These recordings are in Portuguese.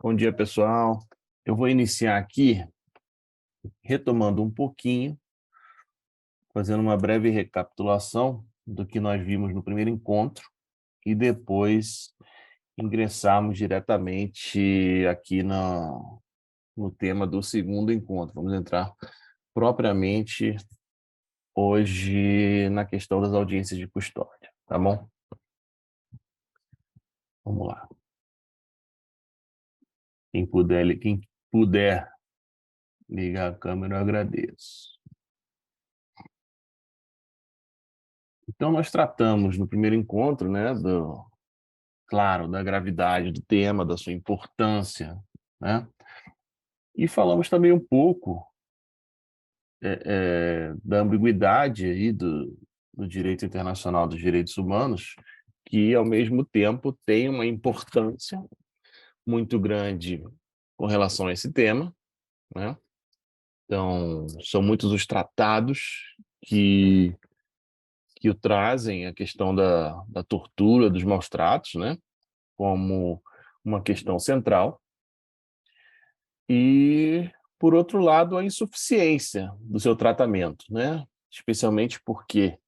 Bom dia, pessoal. Eu vou iniciar aqui retomando um pouquinho, fazendo uma breve recapitulação do que nós vimos no primeiro encontro e depois ingressarmos diretamente aqui no tema do segundo encontro. Vamos entrar propriamente hoje na questão das audiências de custódia, tá bom? Vamos lá. Quem puder ligar a câmera, eu agradeço. Então, nós tratamos no primeiro encontro, né, claro, da gravidade do tema, da sua importância, né? E falamos também um pouco da ambiguidade aí do direito internacional dos direitos humanos, que, ao mesmo tempo, tem uma importância muito grande com relação a esse tema, né? Então, são muitos os tratados que o trazem, a questão da tortura, dos maus-tratos, né? Como uma questão central. E, por outro lado, a insuficiência do seu tratamento, né? Especialmente porque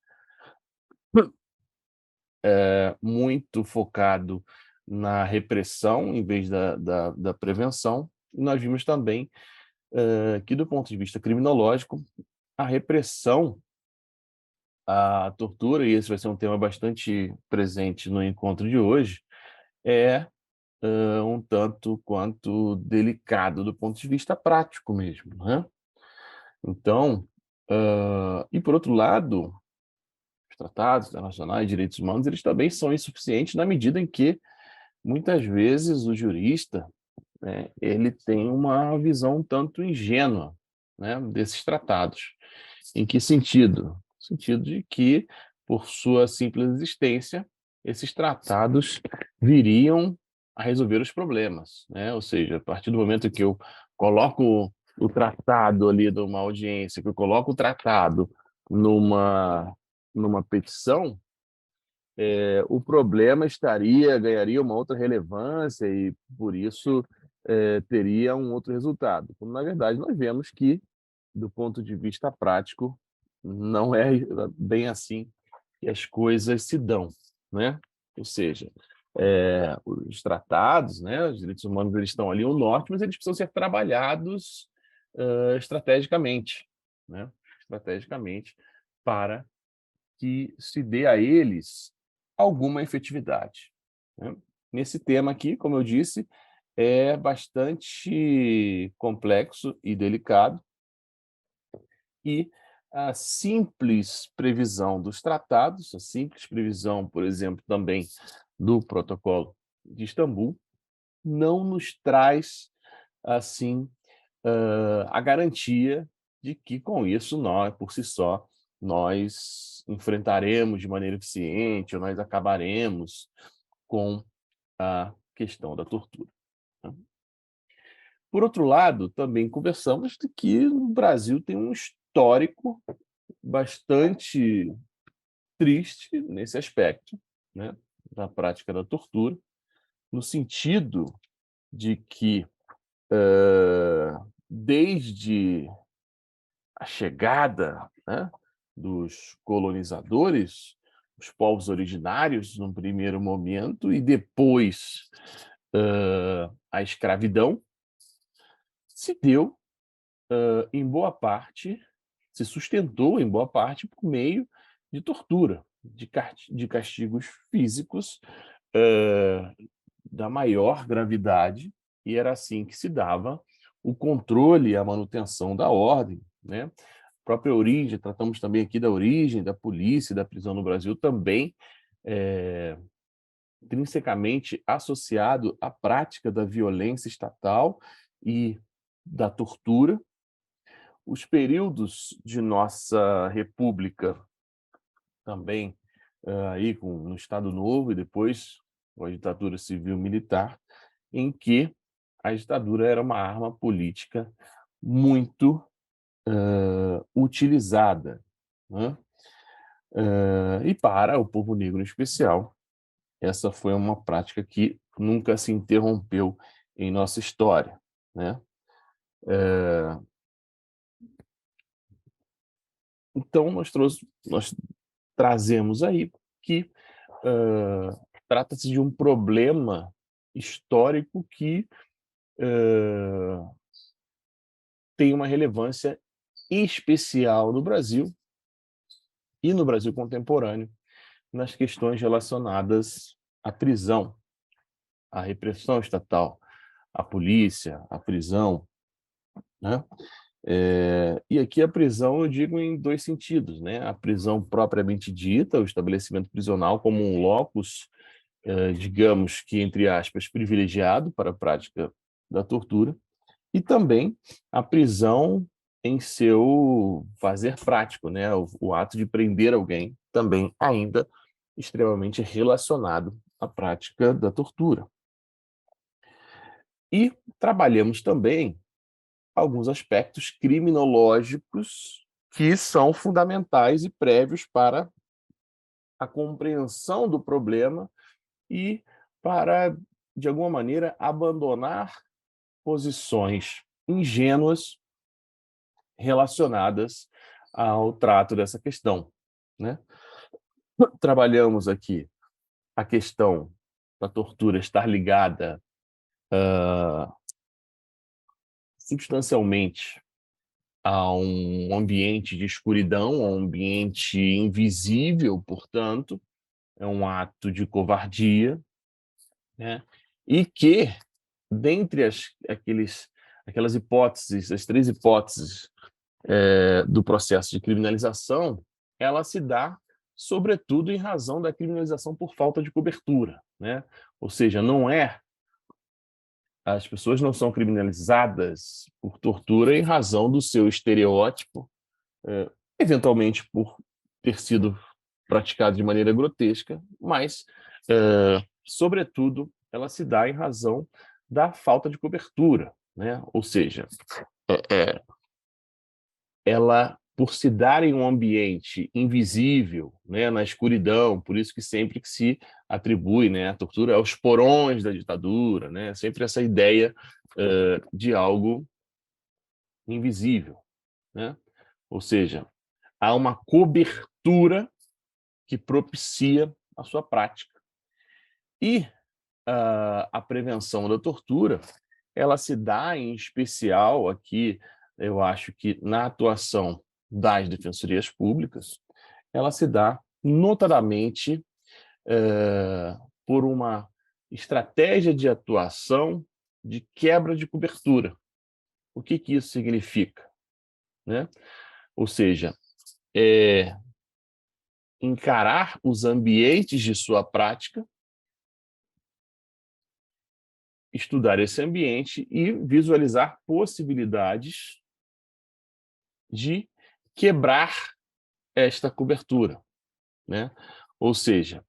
é muito focado na repressão em vez da prevenção. E nós vimos também que, do ponto de vista criminológico, a repressão, a tortura, e esse vai ser um tema bastante presente no encontro de hoje, é um tanto quanto delicado do ponto de vista prático mesmo, né? Então, e por outro lado, os tratados internacionais de direitos humanos, eles também são insuficientes na medida em que, muitas vezes, o jurista, né, ele tem uma visão um tanto ingênua, né, desses tratados. Em que sentido? No sentido de que, por sua simples existência, esses tratados viriam a resolver os problemas, né? Ou seja, a partir do momento que eu coloco o tratado ali de uma audiência, que eu coloco o tratado numa, numa petição, o problema ganharia uma outra relevância e, por isso, teria um outro resultado. Quando, na verdade, nós vemos que, do ponto de vista prático, não é bem assim que as coisas se dão, né? Ou seja, os tratados, né, os direitos humanos, eles estão ali no norte, mas eles precisam ser trabalhados estrategicamente, né? Estrategicamente, para que se dê a eles alguma efetividade, né? Nesse tema aqui, como eu disse, é bastante complexo e delicado, e a simples previsão dos tratados, a simples previsão, por exemplo, também do Protocolo de Istambul, não nos traz, assim, a garantia de que, com isso, nós, por si só, nós enfrentaremos de maneira eficiente, ou nós acabaremos com a questão da tortura, né? Por outro lado, também conversamos de que o Brasil tem um histórico bastante triste nesse aspecto, né, da prática da tortura, no sentido de que, desde a chegada, né, dos colonizadores, os povos originários, num primeiro momento, e depois a escravidão, se deu, em boa parte, se sustentou em boa parte por meio de tortura, de castigos físicos da maior gravidade, e era assim que se dava o controle e a manutenção da ordem, né? A própria origem, tratamos também aqui da origem da polícia e da prisão no Brasil, também intrinsecamente associado à prática da violência estatal e da tortura. Os períodos de nossa república também, aí no Estado Novo e depois com a ditadura civil-militar, em que a ditadura era uma arma política muito utilizada, né? E para o povo negro em especial, essa foi uma prática que nunca se interrompeu em nossa história, né? Então, nós trazemos aí que trata-se de um problema histórico que tem uma relevância especial no Brasil e no Brasil contemporâneo, nas questões relacionadas à prisão, à repressão estatal, à polícia, à prisão, né? E aqui a prisão eu digo em dois sentidos, né? A prisão propriamente dita, o estabelecimento prisional como um locus, digamos que, entre aspas, privilegiado para a prática da tortura, e também a prisão em seu fazer prático, né? O ato de prender alguém, também ainda extremamente relacionado à prática da tortura. E trabalhamos também alguns aspectos criminológicos que são fundamentais e prévios para a compreensão do problema e para, de alguma maneira, abandonar posições ingênuas relacionadas ao trato dessa questão, né? Trabalhamos aqui a questão da tortura estar ligada substancialmente a um ambiente de escuridão, a um ambiente invisível, portanto, é um ato de covardia, né? E que, dentre aquelas hipóteses, as três hipóteses do processo de criminalização, ela se dá, sobretudo, em razão da criminalização por falta de cobertura, né? Ou seja, as pessoas não são criminalizadas por tortura em razão do seu estereótipo, eventualmente por ter sido praticado de maneira grotesca, mas, sobretudo, ela se dá em razão da falta de cobertura, né? Ou seja, ela, por se dar em um ambiente invisível, né, na escuridão, por isso que sempre que se atribui, né, a tortura aos porões da ditadura, né, sempre essa ideia de algo invisível, né? Ou seja, há uma cobertura que propicia a sua prática. E a prevenção da tortura, ela se dá em especial aqui, eu acho que na atuação das defensorias públicas, ela se dá notadamente por uma estratégia de atuação de quebra de cobertura. O que isso significa, né? Ou seja, encarar os ambientes de sua prática, estudar esse ambiente e visualizar possibilidades de quebrar esta cobertura, né? Ou seja,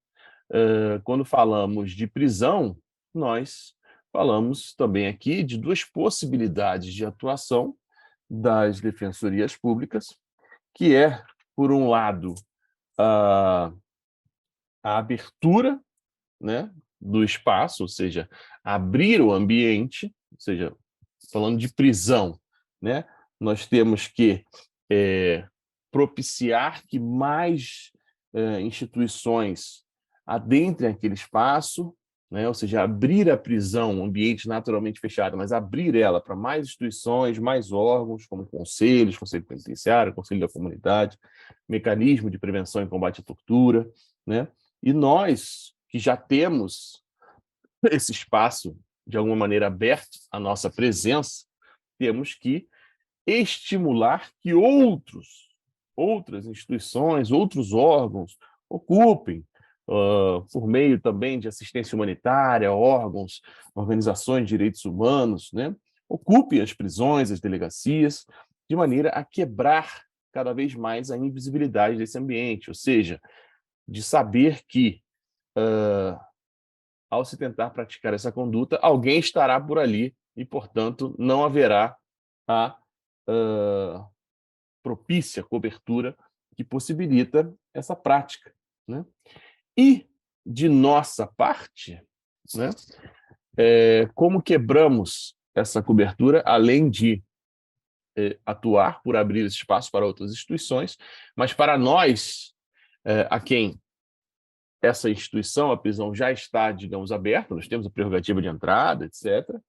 quando falamos de prisão, nós falamos também aqui de duas possibilidades de atuação das defensorias públicas, que é, por um lado, a abertura, né, do espaço, ou seja, abrir o ambiente, ou seja, falando de prisão, né, nós temos que propiciar que mais instituições adentrem aquele espaço, né, ou seja, abrir a prisão, um ambiente naturalmente fechado, mas abrir ela para mais instituições, mais órgãos, como conselhos, conselho penitenciário, conselho da comunidade, mecanismo de prevenção e combate à tortura, né? E nós, que já temos esse espaço, de alguma maneira, aberto à nossa presença, temos que estimular que outras instituições, outros órgãos ocupem, por meio também de assistência humanitária, órgãos, organizações de direitos humanos, né? Ocupem as prisões, as delegacias, de maneira a quebrar cada vez mais a invisibilidade desse ambiente, ou seja, de saber que, ao se tentar praticar essa conduta, alguém estará por ali e, portanto, não haverá a propícia cobertura que possibilita essa prática, né? E, de nossa parte, né, Como quebramos essa cobertura, além de atuar por abrir esse espaço para outras instituições, mas para nós, a quem essa instituição, a prisão, já está, digamos, aberta, nós temos a prerrogativa de entrada, etc.,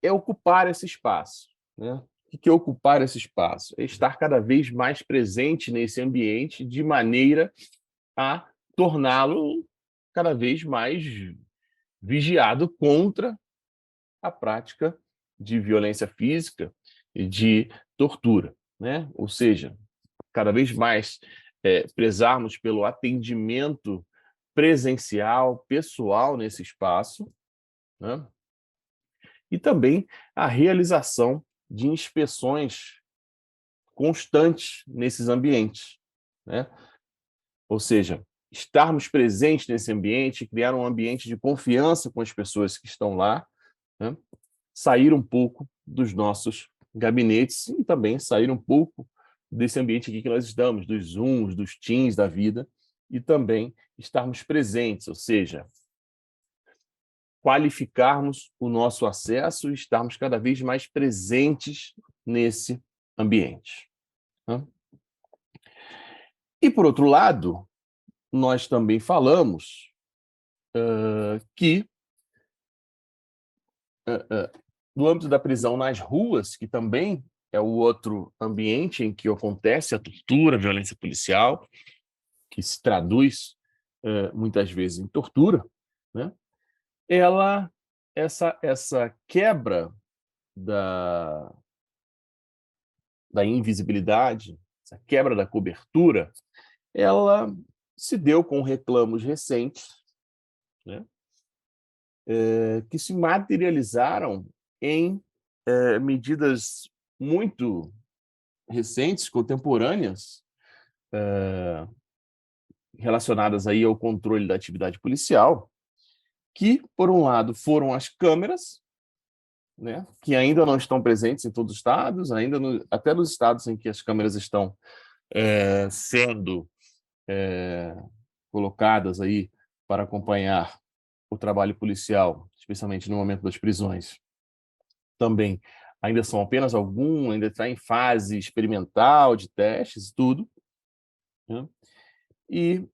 é ocupar esse espaço, né? O que é ocupar esse espaço? É estar cada vez mais presente nesse ambiente de maneira a torná-lo cada vez mais vigiado contra a prática de violência física e de tortura, né? Ou seja, cada vez mais prezarmos pelo atendimento presencial, pessoal nesse espaço, né? E também a realização de inspeções constantes nesses ambientes, né? Ou seja, estarmos presentes nesse ambiente, criar um ambiente de confiança com as pessoas que estão lá, né? Sair um pouco dos nossos gabinetes e também sair um pouco desse ambiente aqui que nós estamos, dos Zooms, dos Teams da vida, e também estarmos presentes, ou seja, qualificarmos o nosso acesso e estarmos cada vez mais presentes nesse ambiente, né? E, por outro lado, nós também falamos que, no âmbito da prisão nas ruas, que também é o outro ambiente em que acontece a tortura, a violência policial, que se traduz muitas vezes em tortura, né? Essa quebra da invisibilidade, essa quebra da cobertura, ela se deu com reclamos recentes, né? Que se materializaram em medidas muito recentes, contemporâneas, relacionadas aí ao controle da atividade policial, que, por um lado, foram as câmeras, né, que ainda não estão presentes em todos os estados, até nos estados em que as câmeras estão sendo colocadas aí para acompanhar o trabalho policial, especialmente no momento das prisões, também ainda são apenas alguns, ainda está em fase experimental de testes e tudo, né? E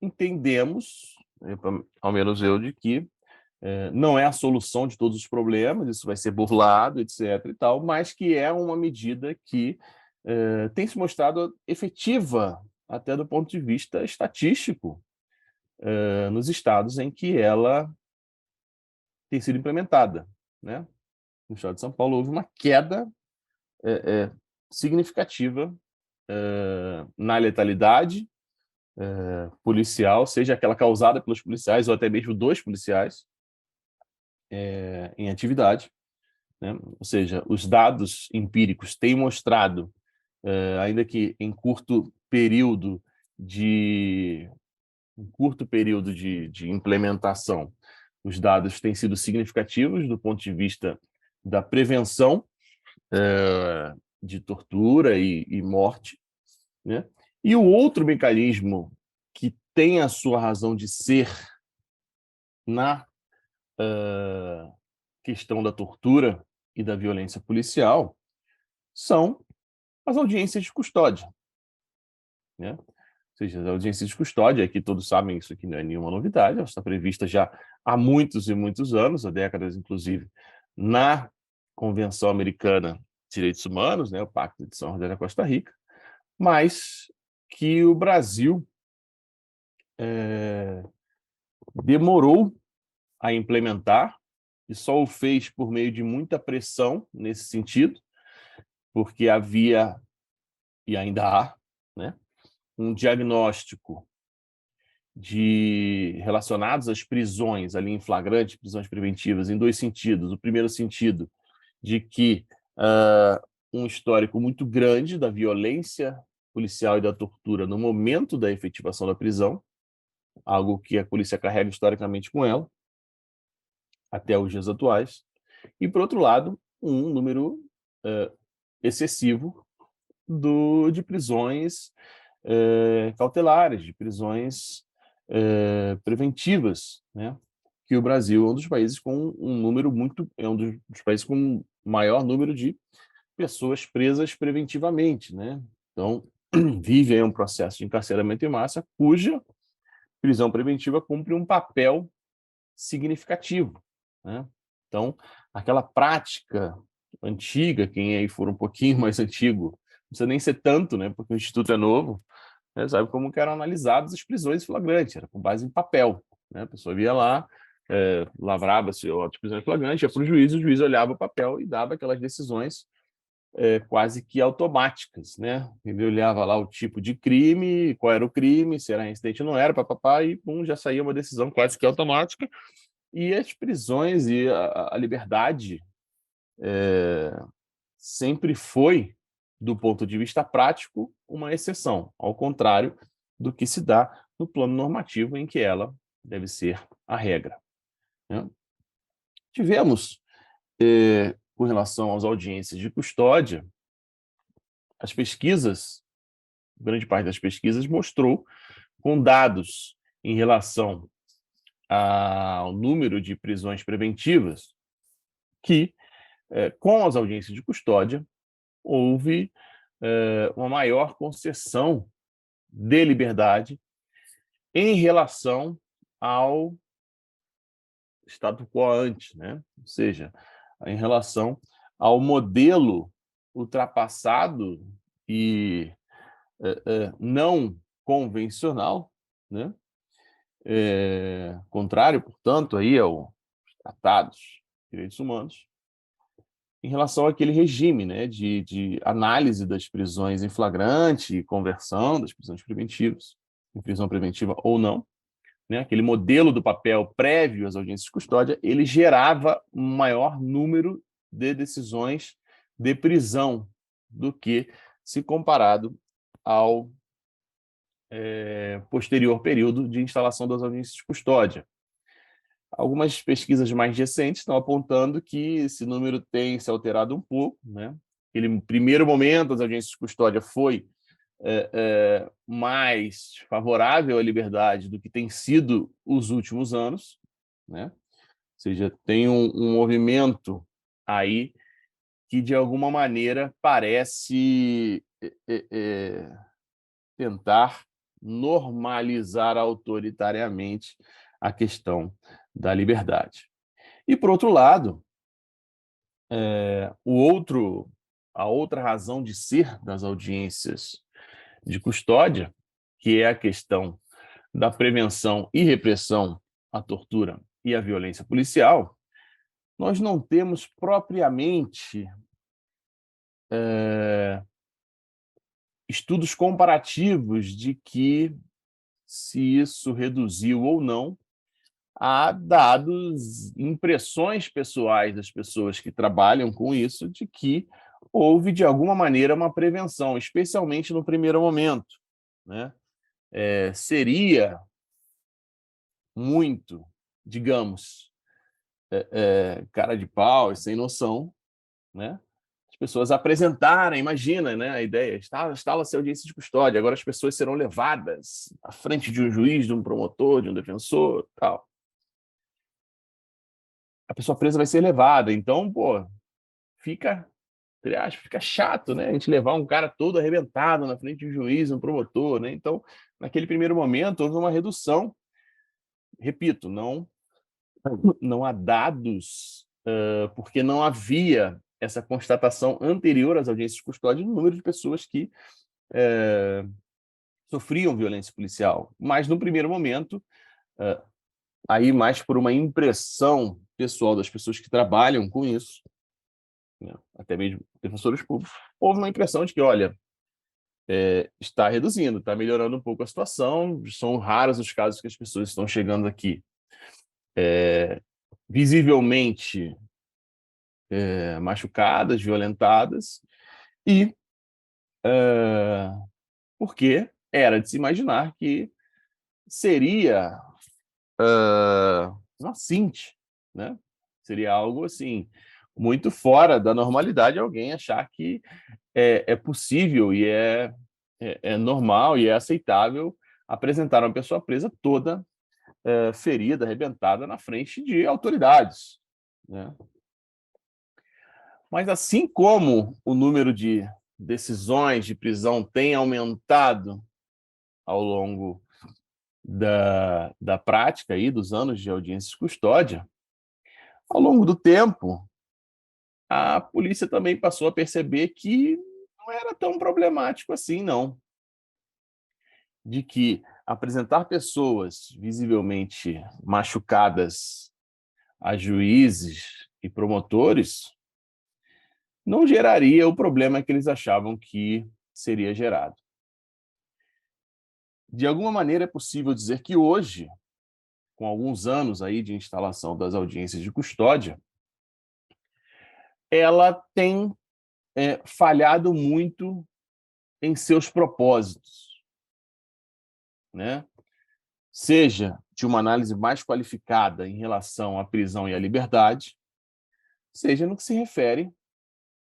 entendemos, ao menos eu, de que não é a solução de todos os problemas, isso vai ser burlado, etc. e tal, mas que é uma medida que tem se mostrado efetiva até do ponto de vista estatístico nos estados em que ela tem sido implementada, né? No estado de São Paulo houve uma queda significativa na letalidade policial, seja aquela causada pelos policiais ou até mesmo dos policiais em atividade, né? Ou seja, os dados empíricos têm mostrado, ainda que em curto período de implementação, os dados têm sido significativos do ponto de vista da prevenção de tortura e morte, né? E o outro mecanismo que tem a sua razão de ser na questão da tortura e da violência policial são as audiências de custódia, né? Ou seja, as audiências de custódia, que todos sabem, isso aqui não é nenhuma novidade, ela está prevista já há muitos e muitos anos, há décadas, inclusive, na Convenção Americana de Direitos Humanos, né, o Pacto de São José da Costa Rica, mas que o Brasil demorou a implementar e só o fez por meio de muita pressão nesse sentido, porque havia, e ainda há, né, um diagnóstico relacionados às prisões ali em flagrante, prisões preventivas, em dois sentidos. O primeiro sentido, de que um histórico muito grande da violência policial e da tortura no momento da efetivação da prisão, algo que a polícia carrega historicamente com ela, até os dias atuais. E, por outro lado, um número excessivo de prisões cautelares, de prisões preventivas, né? Que o Brasil é um dos países com um número muito, é um dos países com maior número de pessoas presas preventivamente, né? Então, vive aí um processo de encarceramento em massa, cuja prisão preventiva cumpre um papel significativo, né? Então, aquela prática antiga, quem aí for um pouquinho mais antigo, não precisa nem ser tanto, né? Porque o Instituto é novo, né? Sabe como que eram analisadas as prisões em flagrante, era com base em papel, né? A pessoa via lá, lavrava-se a prisão em flagrante, ia para o juiz olhava o papel e dava aquelas decisões quase que automáticas, né? Ele olhava lá o tipo de crime, qual era o crime, se era reincidente ou não era, papapá, e pum, já saía uma decisão quase que automática. E as prisões e a liberdade sempre foi, do ponto de vista prático, uma exceção, ao contrário do que se dá no plano normativo, em que ela deve ser a regra, né? Tivemos, com relação às audiências de custódia, as pesquisas, grande parte das pesquisas mostrou, com dados em relação ao número de prisões preventivas, que, com as audiências de custódia, houve uma maior concessão de liberdade em relação ao status quo antes, né? Ou seja, em relação ao modelo ultrapassado e não convencional, né? Contrário, portanto, aí aos tratados de direitos humanos, em relação àquele regime, né, de análise das prisões em flagrante e conversão das prisões preventivas, em prisão preventiva ou não, né, aquele modelo do papel prévio às audiências de custódia, ele gerava um maior número de decisões de prisão do que se comparado ao posterior período de instalação das audiências de custódia. Algumas pesquisas mais recentes estão apontando que esse número tem se alterado um pouco, né? Aquele primeiro momento, as audiências de custódia foi mais favorável à liberdade do que tem sido os últimos anos, né? Ou seja, tem um movimento aí que, de alguma maneira, parece tentar normalizar autoritariamente a questão da liberdade. E, por outro lado, a outra razão de ser das audiências de custódia, que é a questão da prevenção e repressão à tortura e à violência policial, nós não temos propriamente estudos comparativos de que se isso reduziu ou não. Há dados, impressões pessoais das pessoas que trabalham com isso, de que houve, de alguma maneira, uma prevenção, especialmente no primeiro momento, né? Seria muito, digamos, cara de pau e sem noção, né? As pessoas apresentarem, imagina, né, a ideia, instala-se audiência de custódia, agora as pessoas serão levadas à frente de um juiz, de um promotor, de um defensor, tal. A pessoa presa vai ser levada, então, pô, fica chato, né? A gente levar um cara todo arrebentado na frente de um juiz, um promotor, né? Então, naquele primeiro momento, houve uma redução. Repito, não há dados, porque não havia essa constatação anterior às audiências de custódia no número de pessoas que sofriam violência policial. Mas, no primeiro momento, aí mais por uma impressão pessoal das pessoas que trabalham com isso, né, até mesmo defensores públicos, houve uma impressão de que, olha, está reduzindo, está melhorando um pouco a situação, são raros os casos que as pessoas estão chegando aqui visivelmente machucadas, violentadas, e porque era de se imaginar que seria uma cinte, né? Seria algo assim, muito fora da normalidade alguém achar que é possível e é normal e é aceitável apresentaram a pessoa presa toda ferida, arrebentada na frente de autoridades, né? Mas assim como o número de decisões de prisão tem aumentado ao longo da prática aí, dos anos de audiência de custódia, ao longo do tempo, a polícia também passou a perceber que não era tão problemático assim, não. De que apresentar pessoas visivelmente machucadas a juízes e promotores não geraria o problema que eles achavam que seria gerado. De alguma maneira, é possível dizer que hoje, com alguns anos aí de instalação das audiências de custódia, ela tem falhado muito em seus propósitos, né? Seja de uma análise mais qualificada em relação à prisão e à liberdade, seja no que se refere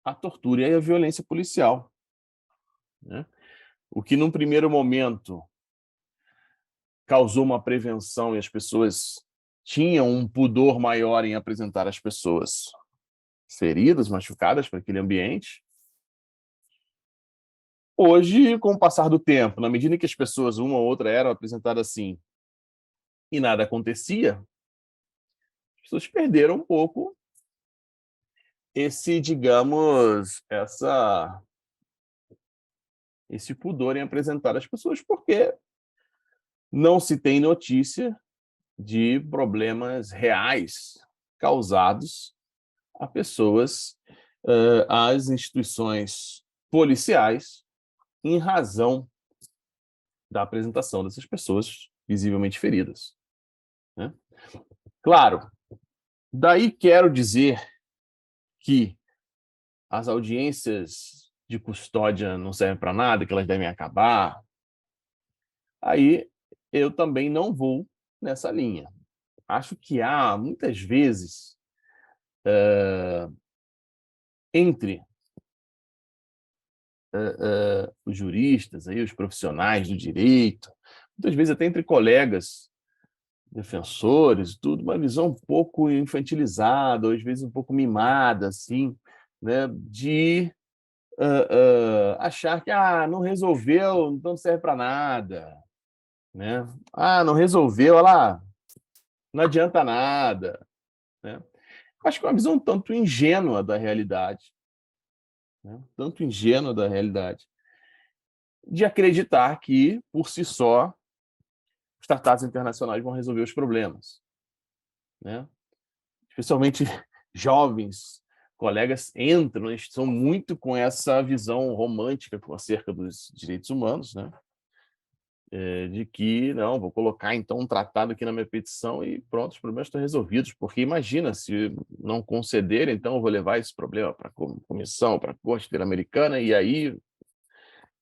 à tortura e à violência policial, né? O que, num primeiro momento, causou uma prevenção e as pessoas tinham um pudor maior em apresentar as pessoas feridas, machucadas para aquele ambiente. Hoje, com o passar do tempo, na medida que as pessoas, uma ou outra, eram apresentadas assim e nada acontecia, as pessoas perderam um pouco esse, digamos, esse pudor em apresentar as pessoas, porque não se tem notícia de problemas reais causados a pessoas, às instituições policiais, em razão da apresentação dessas pessoas visivelmente feridas, né? Claro, daí quero dizer que as audiências de custódia não servem para nada, que elas devem acabar. Aí eu também não vou nessa linha. Acho que há, muitas vezes, entre os juristas, aí, os profissionais do direito, muitas vezes até entre colegas defensores, tudo, uma visão um pouco infantilizada, ou às vezes um pouco mimada, assim, né, de achar que não resolveu, então não serve para nada, né? Não resolveu, olha lá, não adianta nada, né? Acho que é uma visão um tanto ingênua da realidade, né? Tanto ingênua da realidade, de acreditar que, por si só, os tratados internacionais vão resolver os problemas, né? Especialmente jovens colegas entram, né, estão muito com essa visão romântica acerca dos direitos humanos, né? De que, não, vou colocar então um tratado aqui na minha petição e pronto, os problemas estão resolvidos, porque imagina, se não conceder, então eu vou levar esse problema para a comissão, para a Corte Interamericana, e aí,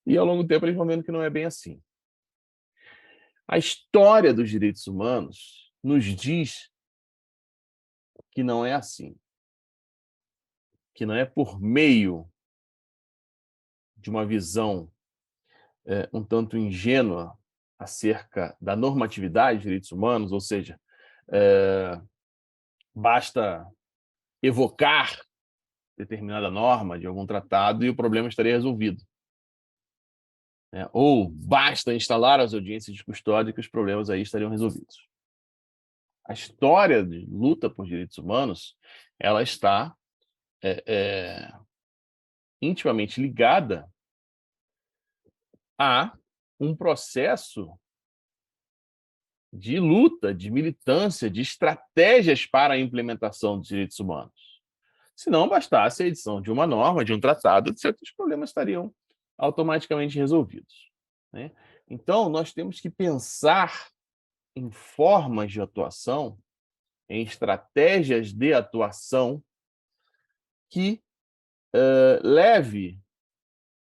e ao longo do tempo eles vão vendo que não é bem assim. A história dos direitos humanos nos diz que não é assim, que não é por meio de uma visão um tanto ingênua acerca da normatividade de direitos humanos, ou seja, basta evocar determinada norma de algum tratado e o problema estaria resolvido, né? Ou basta instalar as audiências de custódia que os problemas aí estariam resolvidos. A história de luta por direitos humanos, ela está intimamente ligada a um processo de luta, de militância, de estratégias para a implementação dos direitos humanos. Se não bastasse a edição de uma norma, de um tratado, certos problemas estariam automaticamente resolvidos, né? Então, nós temos que pensar em formas de atuação, em estratégias de atuação que leve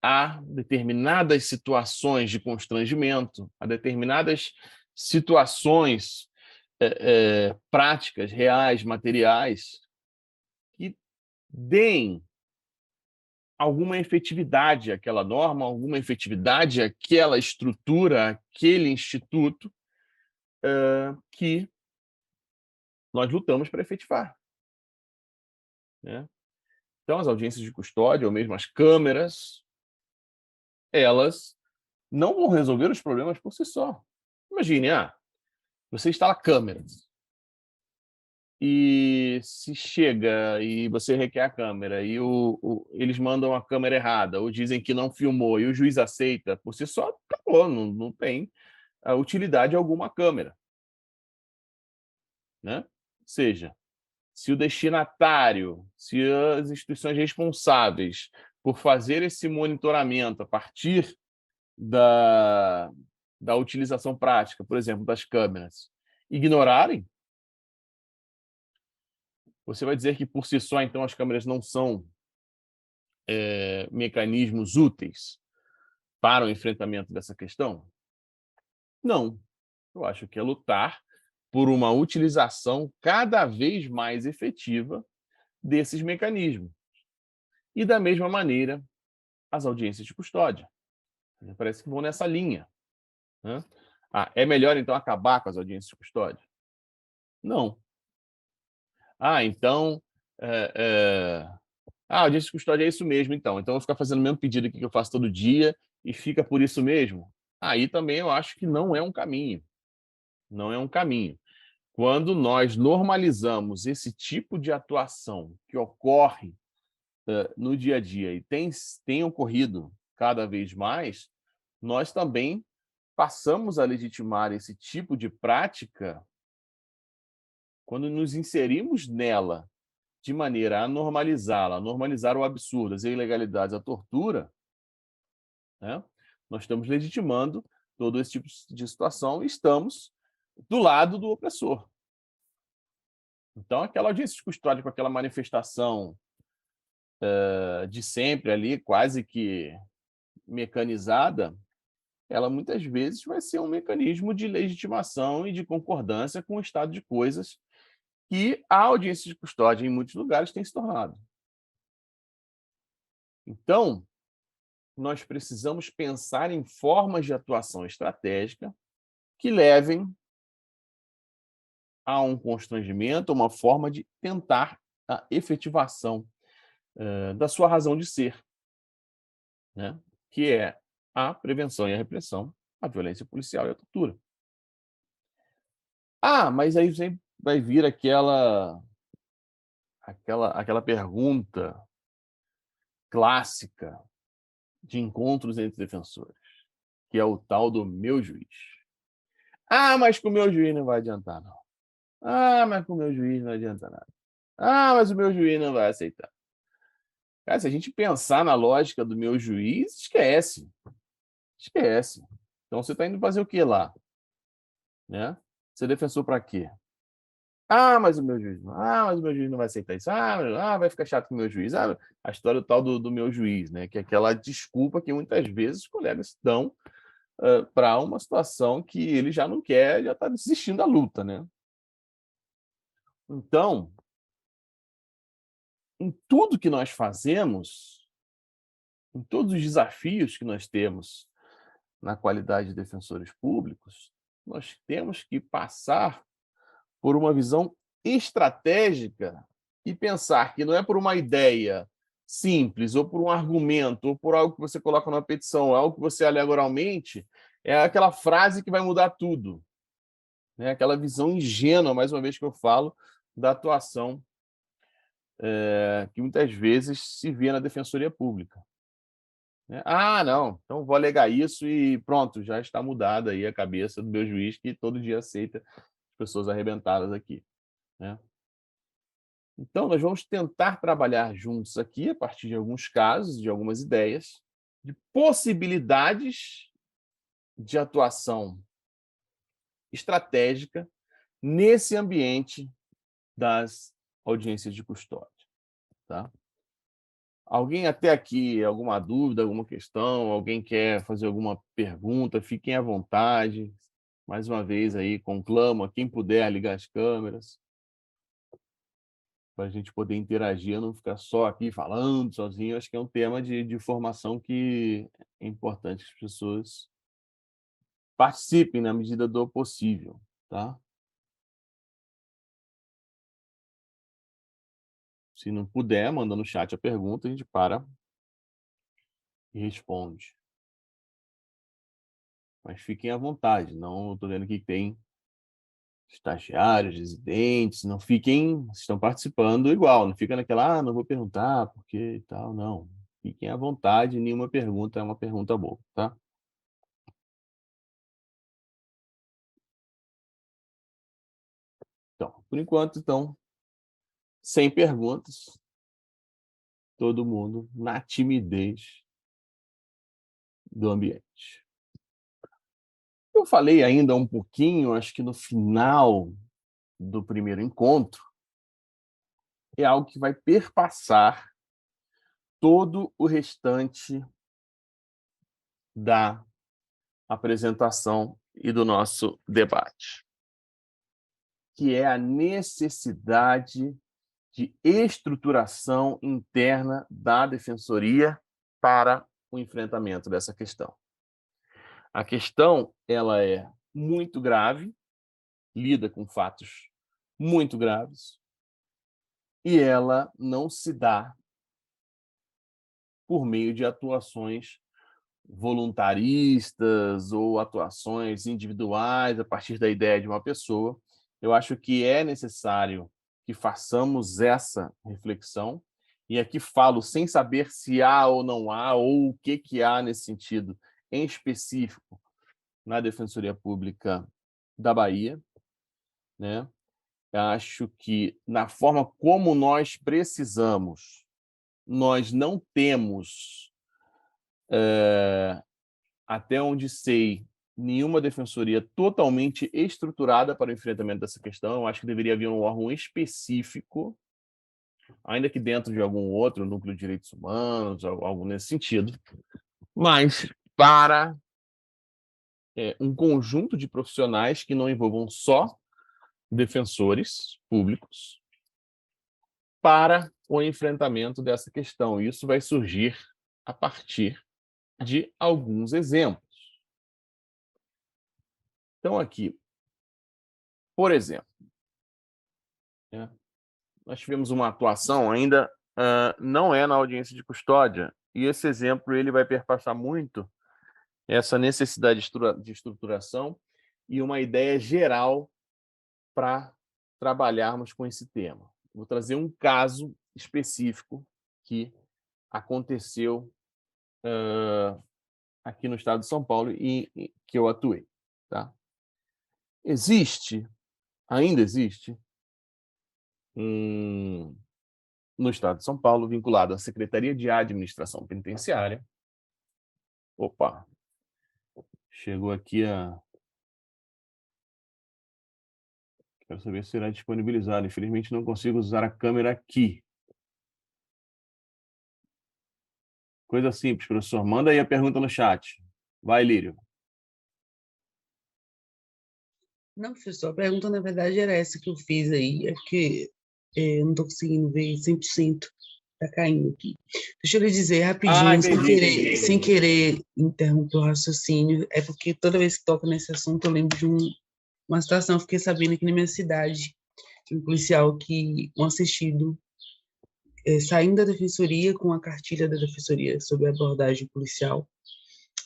a determinadas situações de constrangimento, a determinadas situações práticas, reais, materiais, que deem alguma efetividade àquela norma, alguma efetividade àquela estrutura, aquele instituto que nós lutamos para efetivar, né? Então, as audiências de custódia, ou mesmo as câmeras, elas não vão resolver os problemas por si só. Imagine, você instala câmeras e se chega e você requer a câmera e eles mandam a câmera errada ou dizem que não filmou e o juiz aceita, por si só, acabou, não tem utilidade alguma câmera, né? Ou seja, se o destinatário, se as instituições responsáveis por fazer esse monitoramento a partir da, da utilização prática, por exemplo, das câmeras, ignorarem, você vai dizer que por si só, então, as câmeras não são mecanismos úteis para o enfrentamento dessa questão? Não. Eu acho que é lutar por uma utilização cada vez mais efetiva desses mecanismos. E, da mesma maneira, as audiências de custódia. Parece que vão nessa linha, né? É melhor, então, acabar com as audiências de custódia? Não. Então, audiência de custódia é isso mesmo, então. Então, eu vou ficar fazendo o mesmo pedido aqui que eu faço todo dia e fica por isso mesmo? Aí também eu acho que não é um caminho. Não é um caminho. Quando nós normalizamos esse tipo de atuação que ocorre no dia a dia e tem ocorrido cada vez mais, nós também passamos a legitimar esse tipo de prática quando nos inserimos nela de maneira a normalizá-la, a normalizar o absurdo, as ilegalidades, a tortura, né? Nós estamos legitimando todo esse tipo de situação e estamos do lado do opressor. Então, aquela audiência de custódia com aquela manifestação de sempre ali, quase que mecanizada, ela muitas vezes vai ser um mecanismo de legitimação e de concordância com o estado de coisas que a audiência de custódia, em muitos lugares, tem se tornado. Então, nós precisamos pensar em formas de atuação estratégica que levem a um constrangimento, uma forma de tentar a efetivação da sua razão de ser, né? Que é a prevenção e a repressão à violência policial e à tortura. Mas aí sempre vai vir aquela pergunta clássica de encontros entre defensores, que é o tal do meu juiz. Mas com o meu juiz não vai adiantar, não. Mas com o meu juiz não adianta nada. Mas o meu juiz não vai aceitar. Cara, se a gente pensar na lógica do meu juiz, esquece. Esquece. Então você está indo fazer o que lá? Né? Ser defensor para quê? Mas o meu juiz não. Mas o meu juiz não vai aceitar isso. Vai ficar chato com o meu juiz. A história tal do meu juiz, né? Que é aquela desculpa que muitas vezes os colegas dão para uma situação que ele já não quer, já está desistindo da luta, né? Então, em tudo que nós fazemos, em todos os desafios que nós temos na qualidade de defensores públicos, nós temos que passar por uma visão estratégica e pensar que não é por uma ideia simples, ou por um argumento, ou por algo que você coloca numa petição, algo que você alega oralmente, é aquela frase que vai mudar tudo, né? Aquela visão ingênua, mais uma vez que eu falo, da atuação que muitas vezes se vê na defensoria pública. Né? Não, então vou alegar isso e pronto, já está mudada aí a cabeça do meu juiz que todo dia aceita pessoas arrebentadas aqui, né? Então, nós vamos tentar trabalhar juntos aqui, a partir de alguns casos, de algumas ideias, de possibilidades de atuação estratégica nesse ambiente das audiências de custódia. Tá? Alguém até aqui, alguma dúvida, alguma questão? Alguém quer fazer alguma pergunta? Fiquem à vontade. Mais uma vez aí, conclamo a quem puder ligar as câmeras. para a gente poder interagir, não ficar só aqui falando sozinho. Acho que é um tema de formação que é importante que as pessoas participem na medida do possível, tá? Se não puder, manda no chat a pergunta, a gente para e responde. Mas fiquem à vontade, não estou vendo que tem estagiários, residentes, não fiquem, estão participando igual, não fica naquela, não vou perguntar porque e tal, não. Fiquem à vontade, nenhuma pergunta é uma pergunta boa, tá? Então, por enquanto, então, sem perguntas, todo mundo na timidez do ambiente. Eu falei ainda um pouquinho, acho que no final do primeiro encontro, é algo que vai perpassar todo o restante da apresentação e do nosso debate, que é a necessidade de estruturação interna da defensoria para o enfrentamento dessa questão. A questão, ela é muito grave, lida com fatos muito graves, e ela não se dá por meio de atuações voluntaristas ou atuações individuais a partir da ideia de uma pessoa. Eu acho que é necessário que façamos essa reflexão, e aqui falo sem saber se há ou não há, ou o que há nesse sentido, em específico, na Defensoria Pública da Bahia, né? Eu acho que, na forma como nós precisamos, nós não temos, até onde sei, nenhuma defensoria totalmente estruturada para o enfrentamento dessa questão. Eu acho que deveria haver um órgão específico, ainda que dentro de algum outro núcleo de direitos humanos, algo nesse sentido, mas para um conjunto de profissionais que não envolvam só defensores públicos para o enfrentamento dessa questão. Isso vai surgir a partir de alguns exemplos. Então, aqui, por exemplo, né, nós tivemos uma atuação ainda, não é na audiência de custódia, e esse exemplo ele vai perpassar muito essa necessidade de estruturação e uma ideia geral para trabalharmos com esse tema. Vou trazer um caso específico que aconteceu aqui no estado de São Paulo e que eu atuei. Tá? Ainda existe, no estado de São Paulo, vinculado à Secretaria de Administração Penitenciária. Opa, chegou aqui a... Quero saber se será disponibilizado. Infelizmente, não consigo usar a câmera aqui. Coisa simples, professor. Manda aí a pergunta no chat. Vai, Lírio. Não, professor, a pergunta, na verdade, era essa que eu fiz aí, é porque eu não estou conseguindo ver 100%, está caindo aqui. Deixa eu lhe dizer rapidinho, Entendi. sem querer interromper o raciocínio, é porque toda vez que toca nesse assunto eu lembro de uma situação, eu fiquei sabendo aqui na minha cidade, um policial que, um assistido, saindo da defensoria com a cartilha da defensoria sobre abordagem policial,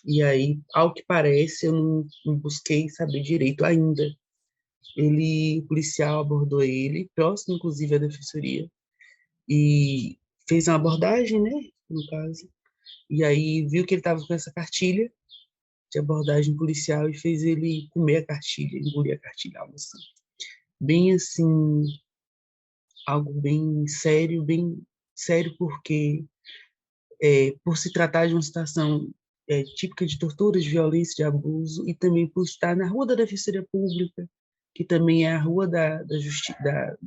e aí, ao que parece, eu não busquei saber direito ainda. O policial abordou ele, próximo inclusive à defensoria, e fez uma abordagem, né, no caso, e aí viu que ele estava com essa cartilha de abordagem policial e fez ele comer a cartilha, engolir a cartilha, algo assim. Bem assim, algo bem sério porque, por se tratar de uma situação típica de tortura, de violência, de abuso, e também por estar na rua da Defensoria Pública, que também é a rua da justiça,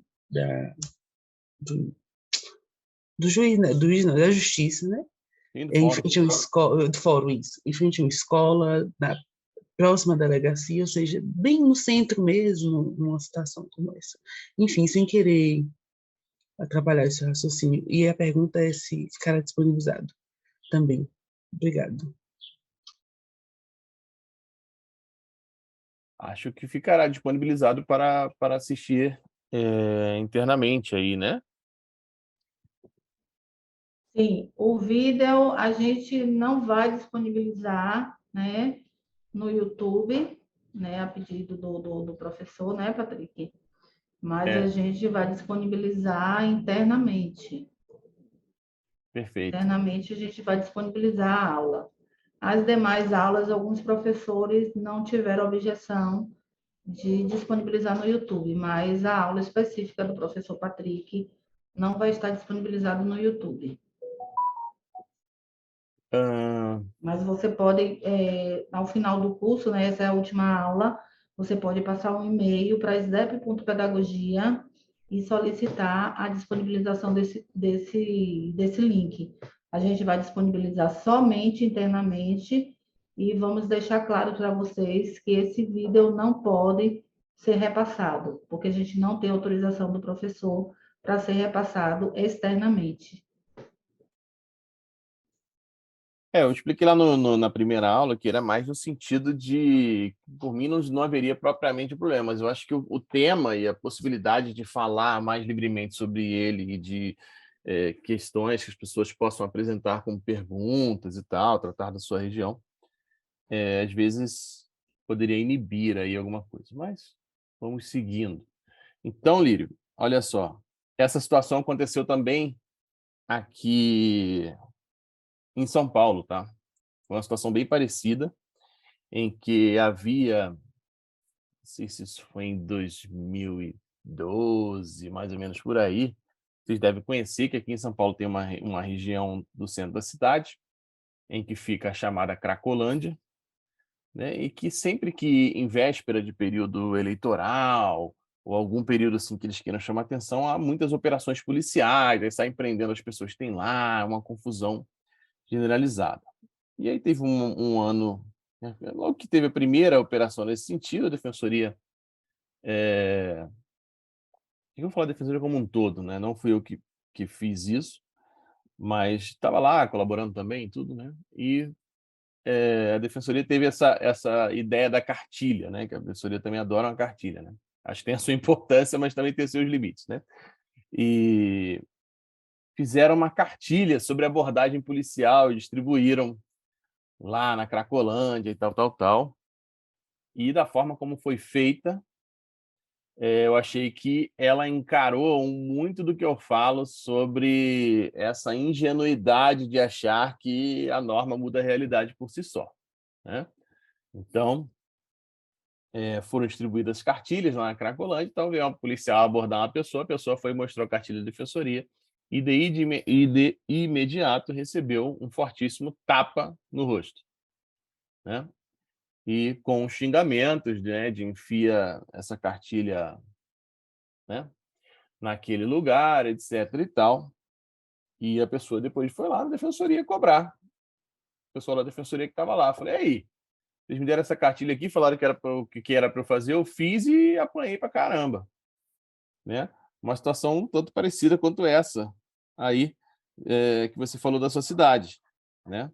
do juiz, né? Do juiz não, da justiça, né? Em frente a uma escola, do fórum, isso, em frente a uma escola, próxima à delegacia, ou seja, bem no centro mesmo, numa situação como essa. Enfim, sem querer atrapalhar esse raciocínio. E a pergunta é se ficará disponibilizado também. Obrigado. Acho que ficará disponibilizado para assistir internamente aí, né? Sim, o vídeo a gente não vai disponibilizar, né, no YouTube, né, a pedido do professor, né, Patrick? Mas a É, gente vai disponibilizar internamente. perfeito. Internamente a gente vai disponibilizar a aula. As demais aulas, alguns professores não tiveram objeção de disponibilizar no YouTube, mas a aula específica do professor Patrick não vai estar disponibilizada no YouTube. Ah, Mas você pode, ao final do curso, né, essa é a última aula, você pode passar um e-mail para sdep.pedagogia e solicitar a disponibilização desse link. A gente vai disponibilizar somente internamente e vamos deixar claro para vocês que esse vídeo não pode ser repassado, porque a gente não tem autorização do professor para ser repassado externamente. eu expliquei lá na primeira aula que era mais no sentido de, por mim, não haveria propriamente problema, mas eu acho que o tema e a possibilidade de falar mais livremente sobre ele e de questões que as pessoas possam apresentar como perguntas e tal, tratar da sua região, às vezes poderia inibir aí alguma coisa, mas vamos seguindo. Então, Lírio, olha só, essa situação aconteceu também aqui em São Paulo, tá? Foi uma situação bem parecida, em que havia, não sei se isso foi em 2012, mais ou menos por aí, vocês devem conhecer que aqui em São Paulo tem uma região do centro da cidade, em que fica a chamada Cracolândia, né? E que sempre que em véspera de período eleitoral ou algum período assim que eles queiram chamar atenção, há muitas operações policiais, aí saem prendendo as pessoas que tem lá, uma confusão generalizada. E aí teve um ano, né, logo que teve a primeira operação nesse sentido, a defensoria, eu vou falar da defensoria como um todo, né? Não fui eu que fiz isso, mas estava lá colaborando também, tudo, né? E a defensoria teve essa ideia da cartilha, né? Que a defensoria também adora uma cartilha, né? Acho que tem a sua importância, mas também tem seus limites, né? E fizeram uma cartilha sobre abordagem policial e distribuíram lá na Cracolândia e tal, tal, tal. E da forma como foi feita, eu achei que ela encarou muito do que eu falo sobre essa ingenuidade de achar que a norma muda a realidade por si só, né? Então, foram distribuídas cartilhas lá na Cracolândia, então veio um policial abordar uma pessoa, a pessoa foi e mostrou a cartilha da defensoria, de imediato recebeu um fortíssimo tapa no rosto, né? E com xingamentos, né, de enfia essa cartilha, né, naquele lugar, etc e tal. E a pessoa depois foi lá na defensoria cobrar. O pessoal da defensoria que estava lá. Falei, e aí, vocês me deram essa cartilha aqui, falaram que era para eu fazer, eu fiz e apanhei para caramba, né? Uma situação um tanto parecida quanto essa aí, que você falou da sua cidade, né?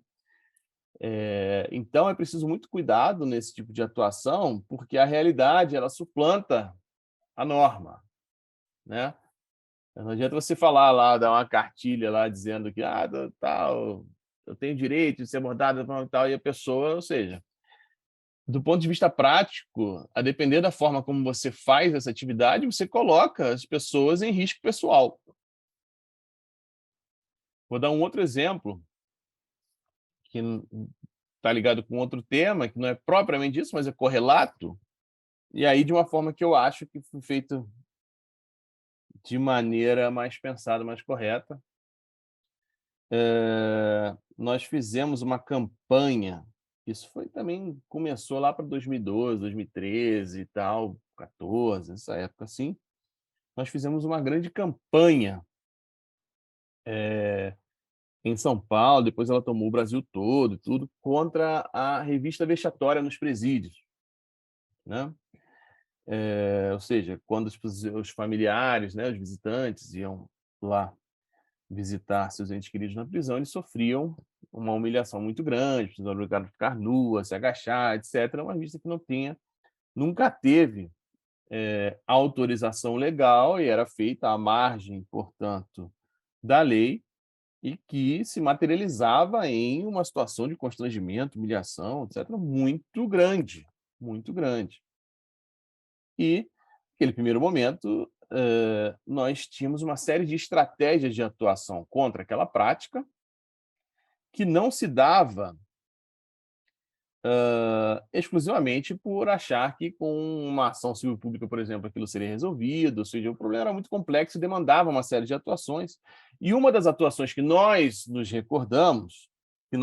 Então é preciso muito cuidado nesse tipo de atuação, porque a realidade ela suplanta a norma, né? Não adianta você falar lá, dar uma cartilha lá dizendo que tal, eu tenho direito de ser abordado tal, e a pessoa, ou seja, do ponto de vista prático, a depender da forma como você faz essa atividade, você coloca as pessoas em risco pessoal. Vou dar um outro exemplo que está ligado com outro tema, que não é propriamente isso, mas é correlato, e aí de uma forma que eu acho que foi feito de maneira mais pensada, mais correta. Nós fizemos uma campanha, isso foi também, começou lá para 2012, 2013 e tal, 14, essa época assim. Nós fizemos uma grande campanha em São Paulo, depois ela tomou o Brasil todo, tudo, contra a revista vexatória nos presídios, né? Ou seja, quando os familiares, né, os visitantes iam lá visitar seus entes queridos na prisão, eles sofriam uma humilhação muito grande, precisavam obrigados a ficar nua, se agachar, etc. Uma revista que nunca teve autorização legal e era feita à margem, portanto, da lei, e que se materializava em uma situação de constrangimento, humilhação, etc., muito grande, muito grande. E, naquele primeiro momento, nós tínhamos uma série de estratégias de atuação contra aquela prática que não se dava exclusivamente por achar que com uma ação civil pública, por exemplo, aquilo seria resolvido, ou seja, o problema era muito complexo e demandava uma série de atuações. E uma das atuações que nós nos recordamos, que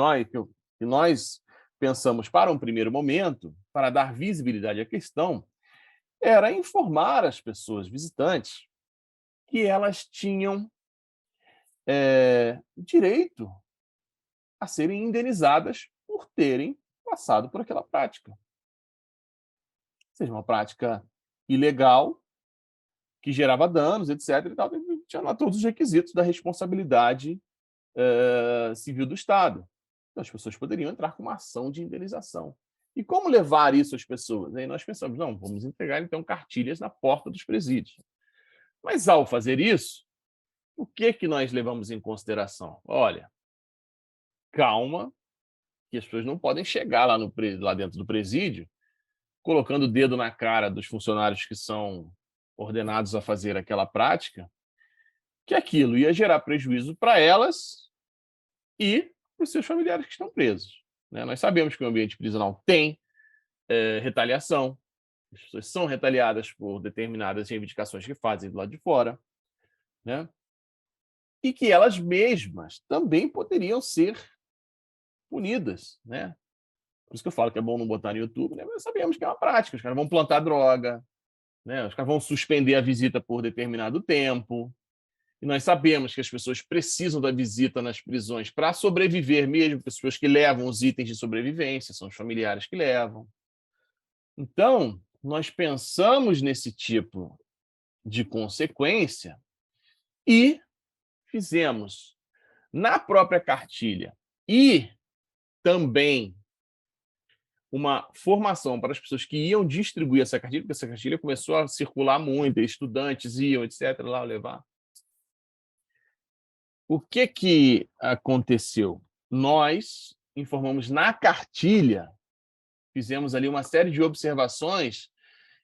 nós pensamos para um primeiro momento, para dar visibilidade à questão, era informar as pessoas visitantes que elas tinham direito a serem indenizadas por terem passado por aquela prática. Seja uma prática ilegal, que gerava danos, etc. E tal, tinha lá todos os requisitos da responsabilidade civil do Estado. Então, as pessoas poderiam entrar com uma ação de indenização. E como levar isso às pessoas? Aí nós pensamos, não, vamos entregar, então, cartilhas na porta dos presídios. Mas, ao fazer isso, o que nós levamos em consideração? Olha, calma, que as pessoas não podem chegar lá dentro do presídio colocando o dedo na cara dos funcionários que são ordenados a fazer aquela prática, que aquilo ia gerar prejuízo para elas e para os seus familiares que estão presos. Né? Nós sabemos que o ambiente prisional tem retaliação, as pessoas são retaliadas por determinadas reivindicações que fazem do lado de fora, né? E que elas mesmas também poderiam ser punidas, né? Por isso que eu falo que é bom não botar no YouTube, né? Mas sabemos que é uma prática, os caras vão plantar droga, né? Os caras vão suspender a visita por determinado tempo, e nós sabemos que as pessoas precisam da visita nas prisões para sobreviver mesmo, pessoas que levam os itens de sobrevivência, são os familiares que levam. Então, nós pensamos nesse tipo de consequência e fizemos na própria cartilha e também uma formação para as pessoas que iam distribuir essa cartilha, porque essa cartilha começou a circular muito, estudantes iam, etc., lá levar. O que aconteceu? Nós informamos na cartilha, fizemos ali uma série de observações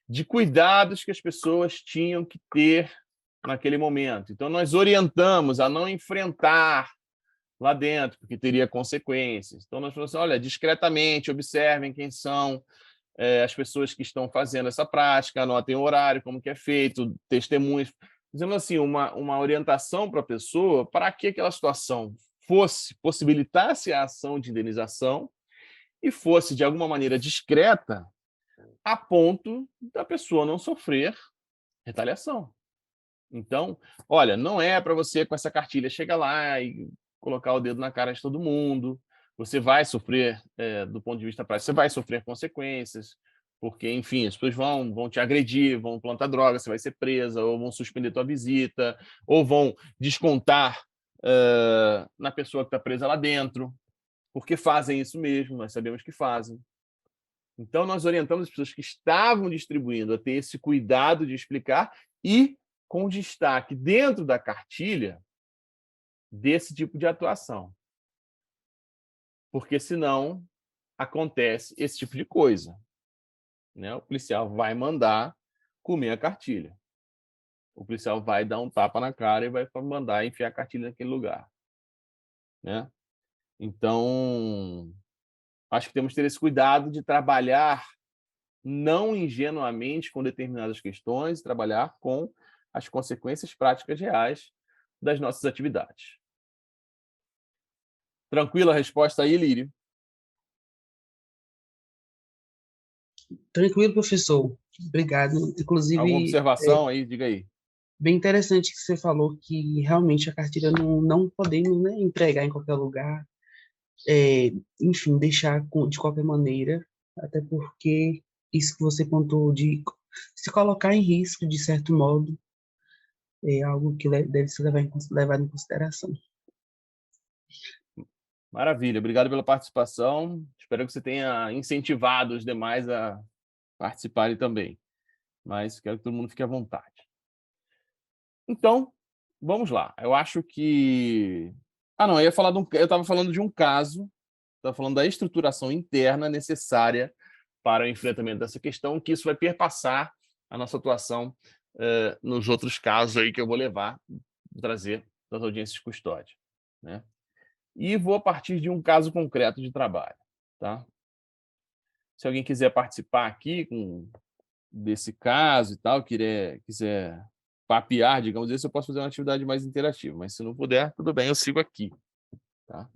de cuidados que as pessoas tinham que ter naquele momento. Então, nós orientamos a não enfrentar lá dentro, porque teria consequências. Então, nós falamos assim, olha, discretamente, observem quem são as pessoas que estão fazendo essa prática, anotem o horário, como que é feito, testemunhas. Fizemos assim, uma orientação para a pessoa para que aquela situação possibilitasse a ação de indenização e fosse, de alguma maneira, discreta, a ponto da pessoa não sofrer retaliação. Então, olha, não é para você, com essa cartilha, chegar lá e colocar o dedo na cara de todo mundo. Você vai sofrer, do ponto de vista prático, você vai sofrer consequências, porque, enfim, as pessoas vão te agredir, vão plantar droga, você vai ser presa, ou vão suspender tua visita, ou vão descontar na pessoa que está presa lá dentro, porque fazem isso mesmo, nós sabemos que fazem. Então, nós orientamos as pessoas que estavam distribuindo a ter esse cuidado de explicar e com destaque dentro da cartilha desse tipo de atuação. Porque, senão, acontece esse tipo de coisa. Né? O policial vai mandar comer a cartilha. O policial vai dar um tapa na cara e vai mandar enfiar a cartilha naquele lugar. Né? Então, acho que temos que ter esse cuidado de trabalhar não ingenuamente com determinadas questões, trabalhar com as consequências práticas reais das nossas atividades. Tranquila a resposta aí, Lírio? Tranquilo, professor. Obrigado. Inclusive, alguma observação aí? Diga aí. Bem interessante que você falou que realmente a cartilha não podemos, né, entregar em qualquer lugar, enfim, deixar de qualquer maneira, até porque isso que você pontuou de se colocar em risco, de certo modo, é algo que deve ser levado em consideração. Maravilha, obrigado pela participação. Espero que você tenha incentivado os demais a participarem também. Mas quero que todo mundo fique à vontade. Então, vamos lá. Eu acho que... Ah, não, eu estava falando de um caso, estava falando da estruturação interna necessária para o enfrentamento dessa questão, que isso vai perpassar a nossa atuação nos outros casos aí que eu vou trazer das audiências de custódia, né? E vou a partir de um caso concreto de trabalho, tá? Se alguém quiser participar aqui desse caso e tal, quiser papear, digamos assim, eu posso fazer uma atividade mais interativa, mas se não puder, tudo bem, eu sigo aqui, tá?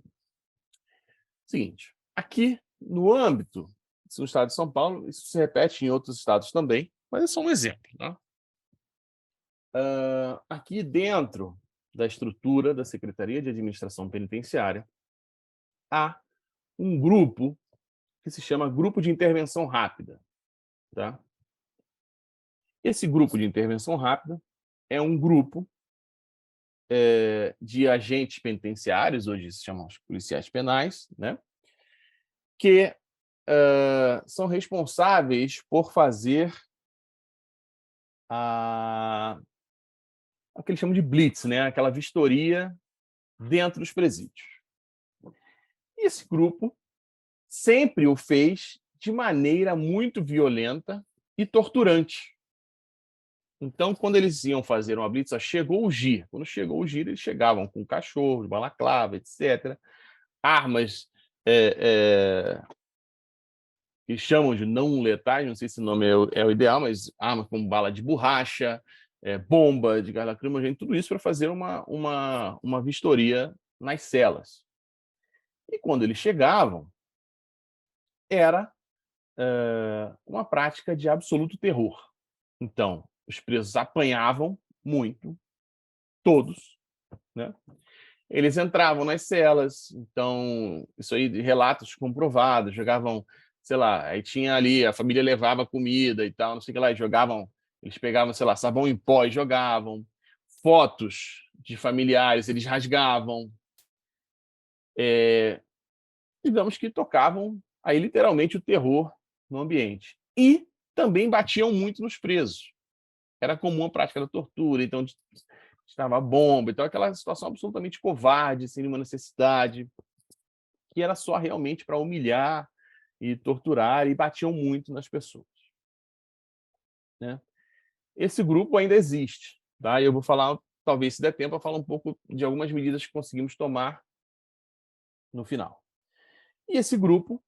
Seguinte, aqui no âmbito do estado de São Paulo, isso se repete em outros estados também, mas é só um exemplo, tá? Aqui dentro da estrutura da Secretaria de Administração Penitenciária, há um grupo que se chama Grupo de Intervenção Rápida, tá? Esse grupo de intervenção rápida é um grupo de agentes penitenciários, hoje se chamam os policiais penais, né? Que são responsáveis por fazer o que eles chamam de blitz, né? Aquela vistoria dentro dos presídios. E esse grupo sempre o fez de maneira muito violenta e torturante. Então, quando eles iam fazer uma blitz, chegou o GIR. Quando chegou o GIR, eles chegavam com cachorros, balaclava, etc. Armas que chamam de não letais, não sei se o nome é o ideal, mas armas como bala de borracha, bomba de gás lacrimogêneo, tudo isso para fazer uma vistoria nas celas. E quando eles chegavam, era uma prática de absoluto terror. Então, os presos apanhavam muito, todos, né? Eles entravam nas celas, então, isso aí, relatos comprovados, jogavam, sei lá, aí tinha ali, a família levava comida e tal, não sei o que lá, e eles pegavam, sei lá, sabão em pó e jogavam, fotos de familiares, eles rasgavam, digamos que tocavam aí literalmente o terror no ambiente. E também batiam muito nos presos. Era comum a prática da tortura, então estava a bomba, então aquela situação absolutamente covarde, sem nenhuma necessidade, que era só realmente para humilhar e torturar, e batiam muito nas pessoas, né? Esse grupo ainda existe, tá? Eu vou falar, talvez se der tempo, eu falar um pouco de algumas medidas que conseguimos tomar no final. E esse grupo,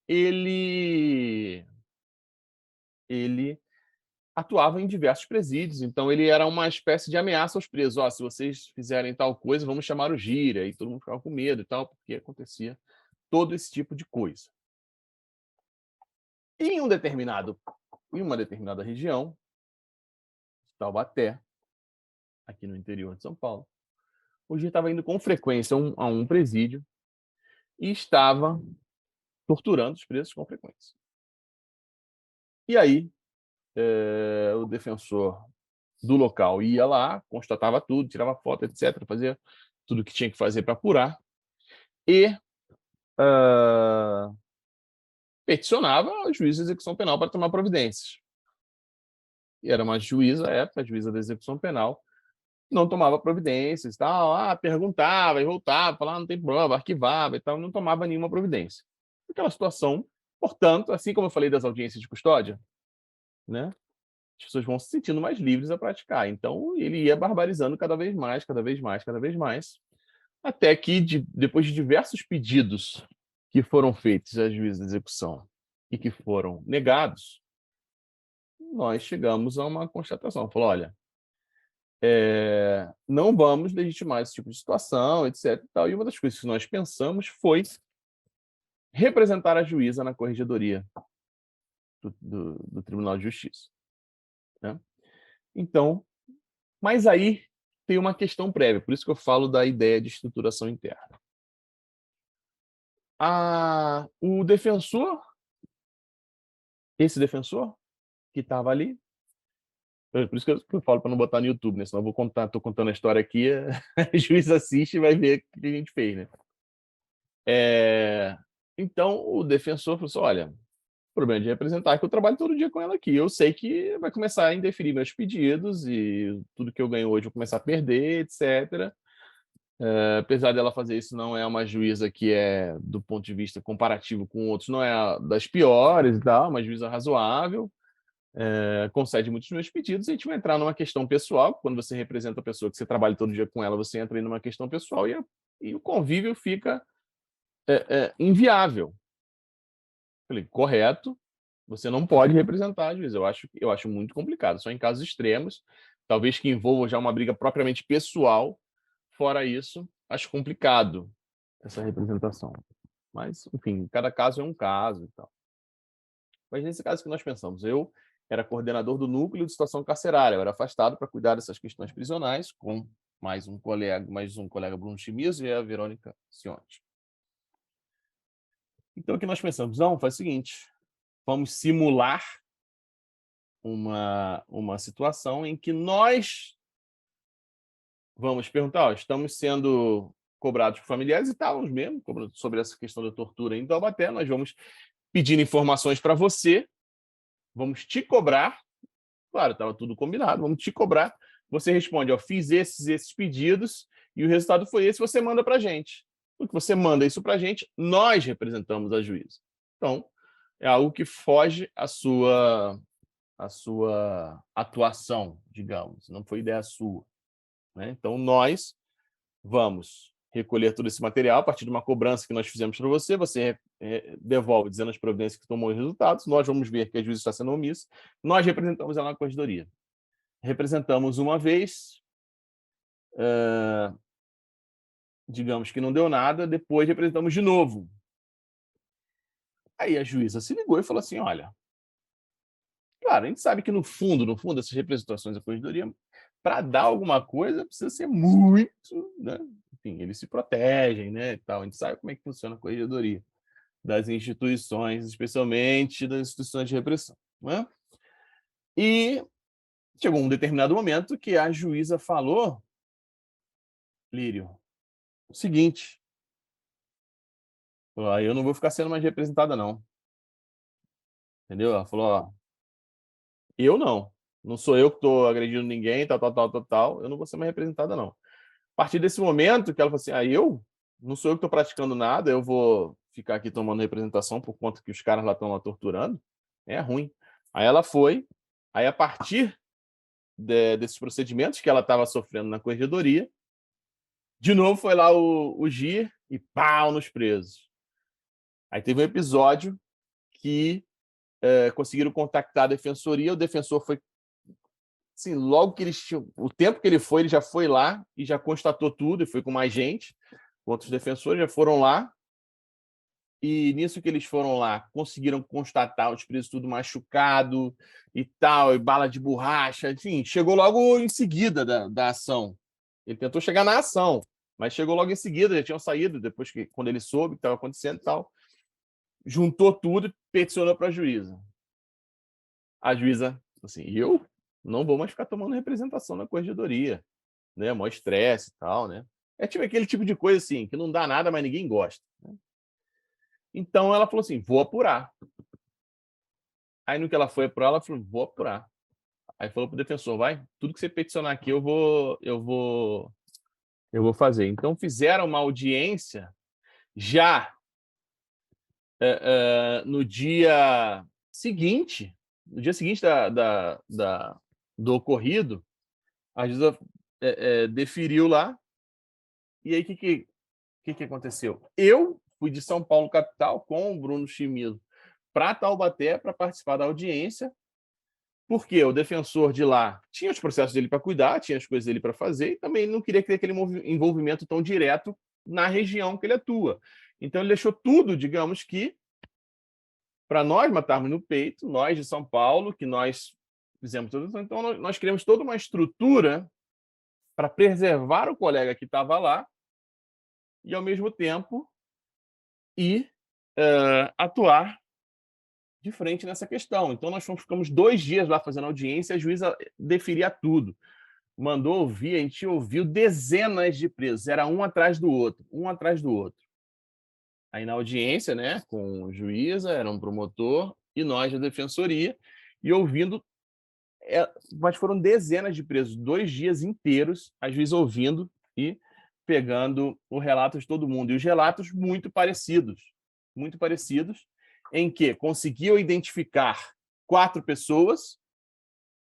ele atuava em diversos presídios, então ele era uma espécie de ameaça aos presos. Oh, se vocês fizerem tal coisa, vamos chamar o gira, e todo mundo ficava com medo e tal, porque acontecia todo esse tipo de coisa. Em uma determinada região, Taubaté, aqui no interior de São Paulo, o gira estava indo com frequência a um presídio e estava torturando os presos com frequência. E aí, o defensor do local ia lá, constatava tudo, tirava foto, etc., fazia tudo o que tinha que fazer para apurar, e peticionava ao juiz de execução penal para tomar providências. E era uma juíza, à época, a juíza da execução penal, não tomava providências, tal, perguntava e voltava, falava, não tem problema, arquivava e tal, não tomava nenhuma providência. Aquela situação, portanto, assim como eu falei das audiências de custódia, né, as pessoas vão se sentindo mais livres a praticar. Então, ele ia barbarizando cada vez mais, cada vez mais, cada vez mais, até que, depois de diversos pedidos que foram feitos à juíza de execução e que foram negados, nós chegamos a uma constatação. Falou, olha, não vamos legitimar esse tipo de situação, etc. E uma das coisas que nós pensamos foi representar a juíza na corregedoria do Tribunal de Justiça, né? Então, mas aí tem uma questão prévia, por isso que eu falo da ideia de estruturação interna. O defensor, esse defensor que estava ali, Por isso que eu falo para não botar no YouTube, né? Senão eu tô contando a história aqui, a juiz assiste e vai ver o que a gente fez, né? Então, o defensor falou assim, olha, o problema de representar é que eu trabalho todo dia com ela aqui. Eu sei que vai começar a indeferir meus pedidos e tudo que eu ganho hoje eu vou começar a perder, etc. Apesar dela fazer isso, não é uma juíza que é, do ponto de vista comparativo com outros, não é das piores e tal, uma juíza razoável, concede muitos dos meus pedidos, e a gente vai entrar numa questão pessoal. Quando você representa a pessoa que você trabalha todo dia com ela, você entra em uma questão pessoal e o convívio fica inviável. Falei, correto, você não pode representar a juíza. Eu acho muito complicado, só em casos extremos, talvez que envolva já uma briga propriamente pessoal. Fora isso, acho complicado essa representação. Mas, enfim, cada caso é um caso e tal. Mas nesse caso que nós pensamos, eu era coordenador do núcleo de situação carcerária, eu era afastado para cuidar dessas questões prisionais, com mais um colega Bruno Chimizo e a Verônica Cionti. Então, o que nós pensamos? Não, faz o seguinte, vamos simular uma situação em que nós vamos perguntar, ó, estamos sendo cobrados por familiares e estávamos mesmo cobrando sobre essa questão da tortura em Taubaté, nós vamos pedir informações para você, vamos te cobrar, claro, estava tudo combinado, vamos te cobrar, você responde, ó, fiz esses pedidos e o resultado foi esse, você manda para a gente. Porque você manda isso para a gente, nós representamos a juíza. Então, é algo que foge à sua atuação, digamos, não foi ideia sua, né? Então, nós vamos recolher todo esse material a partir de uma cobrança que nós fizemos para você, você devolve dizendo as providências que tomou os resultados, nós vamos ver que a juíza está sendo omissa, nós representamos ela na corregedoria. Representamos uma vez, digamos que não deu nada, depois representamos de novo. Aí a juíza se ligou e falou assim, olha, claro, a gente sabe que no fundo, essas representações da corregedoria, para dar alguma coisa, precisa ser muito, né? Enfim, eles se protegem, né, e tal. A gente sabe como é que funciona a corregedoria das instituições, especialmente das instituições de repressão, né? E chegou um determinado momento que a juíza falou, Lírio, o seguinte, falou, eu não vou ficar sendo mais representada, não. Entendeu? Ela falou, ó, eu não sou eu que estou agredindo ninguém, tal, eu não vou ser mais representada, não. A partir desse momento que ela falou assim, eu não sou eu que estou praticando nada, eu vou ficar aqui tomando representação por conta que os caras lá estão lá torturando, é ruim. Aí ela foi, aí a partir desses procedimentos que ela estava sofrendo na corregedoria, de novo foi lá o GIR e pau nos presos. Aí teve um episódio que conseguiram contactar a defensoria, o defensor foi assim, logo que eles tinham, o tempo que ele já foi lá e já constatou tudo, e foi com mais gente, outros defensores já foram lá, e nisso que eles foram lá, conseguiram constatar os presos tudo machucado e tal, e bala de borracha, enfim, chegou logo em seguida da ação. Ele tentou chegar na ação, mas chegou logo em seguida, já tinham saído, depois que, quando ele soube o que estava acontecendo e tal, juntou tudo e peticionou para a juíza. A juíza, assim, eu não vou mais ficar tomando representação na corregedoria, né? Mó estresse e tal, né? É tipo aquele tipo de coisa assim, que não dá nada, mas ninguém gosta, né? Então ela falou assim, vou apurar. Aí no que ela foi apurar, ela falou, vou apurar. Aí falou pro defensor, vai, tudo que você peticionar aqui eu vou fazer. Então fizeram uma audiência já no dia seguinte do ocorrido, a juíza deferiu lá. E aí, o que aconteceu? Eu fui de São Paulo, capital, com o Bruno Chimizo para Taubaté para participar da audiência, porque o defensor de lá tinha os processos dele para cuidar, tinha as coisas dele para fazer, e também ele não queria ter aquele envolvimento tão direto na região que ele atua. Então, ele deixou tudo, digamos que, para nós matarmos no peito, nós de São Paulo, que nós fizemos tudo. Então, nós criamos toda uma estrutura para preservar o colega que estava lá e, ao mesmo tempo, atuar de frente nessa questão. Então, nós ficamos 2 dias lá fazendo audiência, a juíza deferia tudo. Mandou ouvir, a gente ouviu dezenas de presos, era um atrás do outro, um atrás do outro. Aí na audiência, né, com o juíza, era um promotor, e nós da defensoria, e ouvindo, mas foram dezenas de presos, 2 dias inteiros, a juíza ouvindo e pegando o relato de todo mundo. E os relatos muito parecidos, em que conseguiam identificar 4 pessoas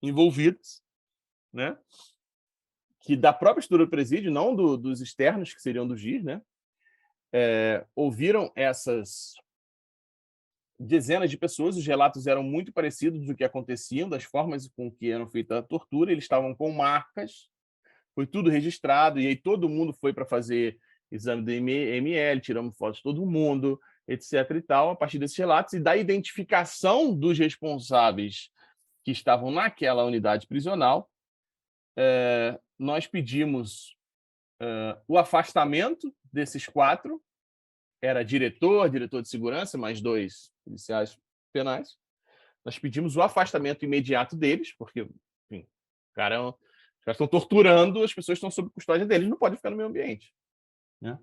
envolvidas, né, que da própria estrutura do presídio, não dos externos, que seriam do GIS, né, ouviram essas dezenas de pessoas, os relatos eram muito parecidos do que aconteciam, das formas com que eram feita a tortura, eles estavam com marcas, foi tudo registrado, e aí todo mundo foi para fazer exame do ML, tiramos fotos de todo mundo, etc. e tal, a partir desses relatos, e da identificação dos responsáveis que estavam naquela unidade prisional, nós pedimos o afastamento desses 4, era diretor de segurança, mais 2 policiais penais. Nós pedimos o afastamento imediato deles, porque, enfim, os caras estão torturando, as pessoas estão sob custódia deles, não podem ficar no meio ambiente, né?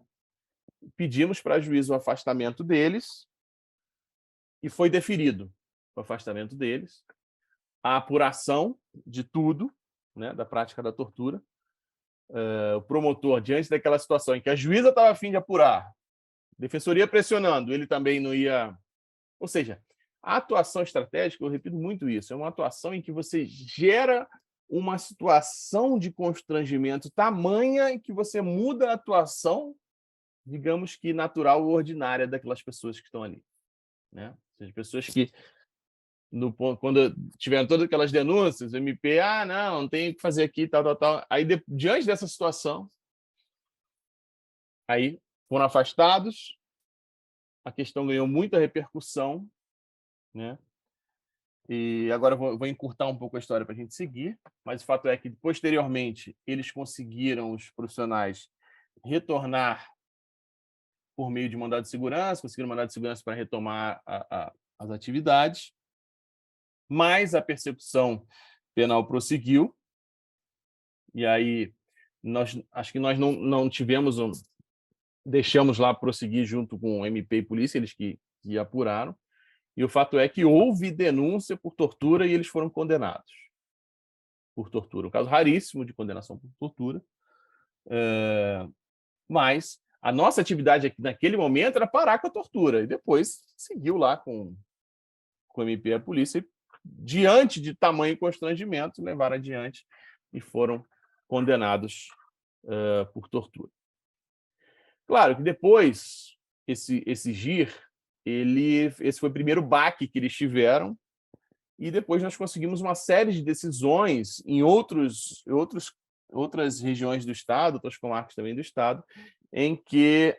Pedimos para a juíza o afastamento deles e foi deferido o afastamento deles, a apuração de tudo, né, da prática da tortura. O promotor, diante daquela situação em que a juíza estava a fim de apurar, defensoria pressionando, ele também não ia... Ou seja, a atuação estratégica, eu repito muito isso, é uma atuação em que você gera uma situação de constrangimento tamanha em que você muda a atuação, digamos que natural ou ordinária daquelas pessoas que estão ali, né? Ou seja, pessoas que, quando tiveram todas aquelas denúncias, o MP, não tem o que fazer aqui, tal. Aí, diante dessa situação, aí foram afastados, a questão ganhou muita repercussão, né? E agora eu vou encurtar um pouco a história para a gente seguir, mas o fato é que, posteriormente, eles conseguiram, os profissionais, retornar por meio de mandado de segurança, conseguiram mandado de segurança para retomar as atividades, mas a persecução penal prosseguiu, e aí acho que nós não tivemos, deixamos lá prosseguir junto com o MP e polícia, eles que apuraram, e o fato é que houve denúncia por tortura e eles foram condenados por tortura. Um caso raríssimo de condenação por tortura. Mas a nossa atividade aqui, naquele momento, era parar com a tortura. E depois seguiu lá com o MP e a polícia. E, diante de tamanho constrangimento, levaram adiante e foram condenados por tortura. Claro que depois, esse GIR, esse foi o primeiro baque que eles tiveram, e depois nós conseguimos uma série de decisões em outras regiões do Estado, outras comarcas também do Estado, em que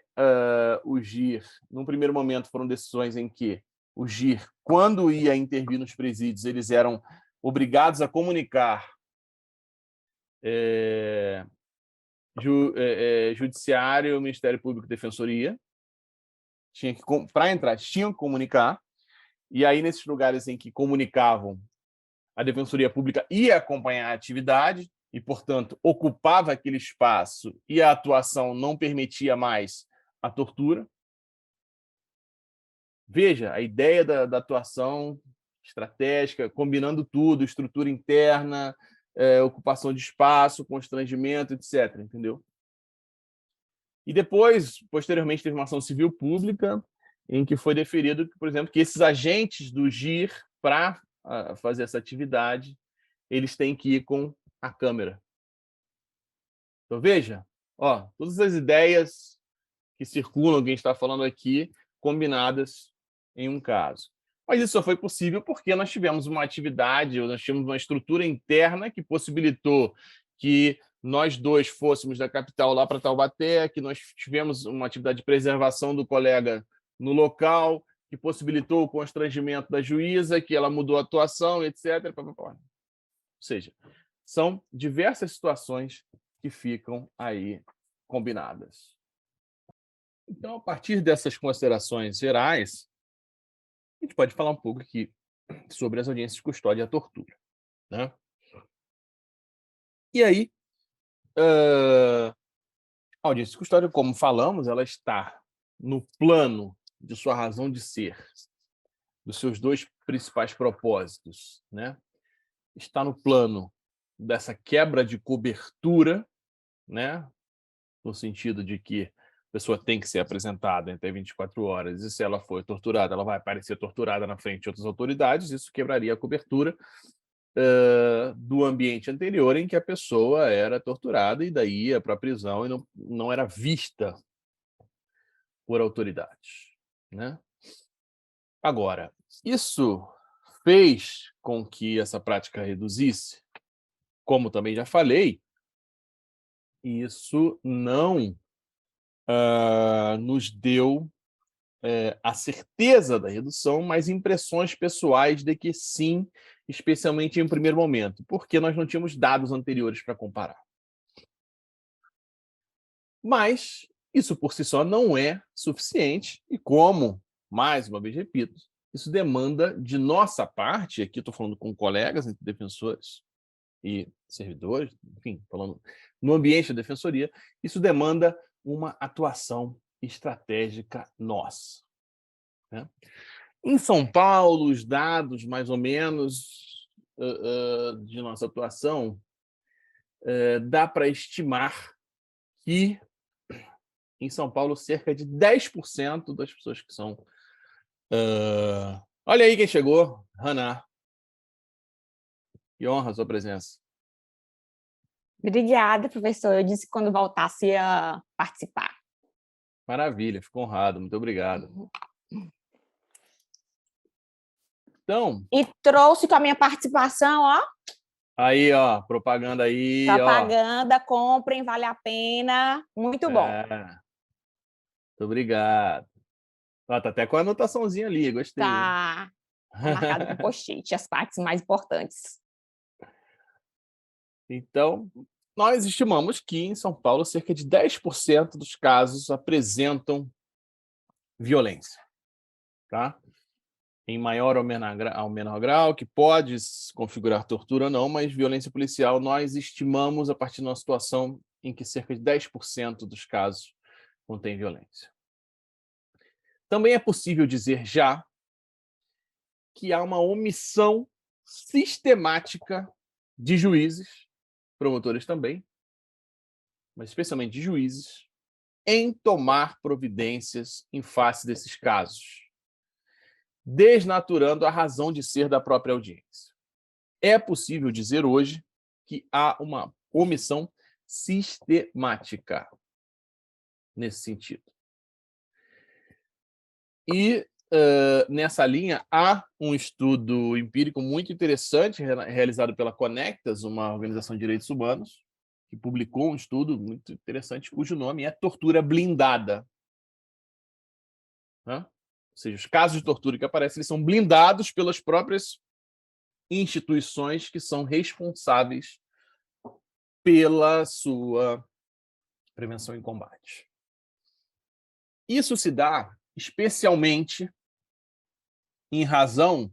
o GIR, num primeiro momento, foram decisões em que o GIR, quando ia intervir nos presídios, eles eram obrigados a comunicar Judiciário, Ministério Público e Defensoria. Para entrar, tinham que comunicar. E aí, nesses lugares em que comunicavam, a Defensoria Pública ia acompanhar a atividade e, portanto, ocupava aquele espaço e a atuação não permitia mais a tortura. Veja, a ideia da atuação estratégica, combinando tudo, estrutura interna, ocupação de espaço, constrangimento, etc. Entendeu? E depois, posteriormente, teve uma ação civil pública em que foi deferido, por exemplo, que esses agentes do GIR, para fazer essa atividade, eles têm que ir com a câmera. Então, veja, todas as ideias que circulam, que a gente está falando aqui, combinadas em um caso. Mas isso só foi possível porque nós tivemos uma atividade, nós tivemos uma estrutura interna que possibilitou que nós dois fôssemos da capital lá para Taubaté, que nós tivemos uma atividade de preservação do colega no local, que possibilitou o constrangimento da juíza, que ela mudou a atuação, etc. Ou seja, são diversas situações que ficam aí combinadas. Então, a partir dessas considerações gerais, A gente pode falar um pouco aqui sobre as audiências de custódia e a tortura, né? E aí, a audiência de custódia, como falamos, ela está no plano de sua razão de ser, dos seus dois principais propósitos, né? Está no plano dessa quebra de cobertura, né? No sentido de que a pessoa tem que ser apresentada em até 24 horas, e se ela for torturada, ela vai aparecer torturada na frente de outras autoridades, isso quebraria a cobertura do ambiente anterior em que a pessoa era torturada e daí ia para a prisão e não era vista por autoridades, né? Agora, isso fez com que essa prática reduzisse, como também já falei, isso não nos deu a certeza da redução, mas impressões pessoais de que sim, especialmente em um primeiro momento, porque nós não tínhamos dados anteriores para comparar. Mas isso por si só não é suficiente e como, mais uma vez repito, isso demanda de nossa parte, aqui estou falando com colegas entre defensores e servidores, enfim, falando no ambiente da defensoria, isso demanda uma atuação estratégica nossa, né? Em São Paulo, os dados mais ou menos de nossa atuação, dá para estimar que em São Paulo cerca de 10% das pessoas que são... Olha aí quem chegou, Haná. Que honra a sua presença. Obrigada, professor. Eu disse que quando voltasse ia participar. Maravilha, fico honrado, muito obrigado. Então... E trouxe com a minha participação, ó. Aí, ó, propaganda aí, propaganda, comprem, vale a pena. Muito bom. Muito obrigado. Ó, tá até com a anotaçãozinha ali, gostei. Tá marcado com post-it, as partes mais importantes. Então, nós estimamos que em São Paulo cerca de 10% dos casos apresentam violência, tá? Em maior ou menor grau, que pode configurar tortura ou não, mas violência policial nós estimamos a partir de uma situação em que cerca de 10% dos casos contém violência. Também é possível dizer já que há uma omissão sistemática de juízes, promotores também, mas especialmente de juízes, em tomar providências em face desses casos, desnaturando a razão de ser da própria audiência. É possível dizer hoje que há uma omissão sistemática nesse sentido. E, nessa linha, há um estudo empírico muito interessante realizado pela Conectas, uma organização de direitos humanos, que publicou um estudo muito interessante, cujo nome é Tortura Blindada. Né? Ou seja, os casos de tortura que aparecem eles são blindados pelas próprias instituições que são responsáveis pela sua prevenção e combate. Isso se dá especialmente em razão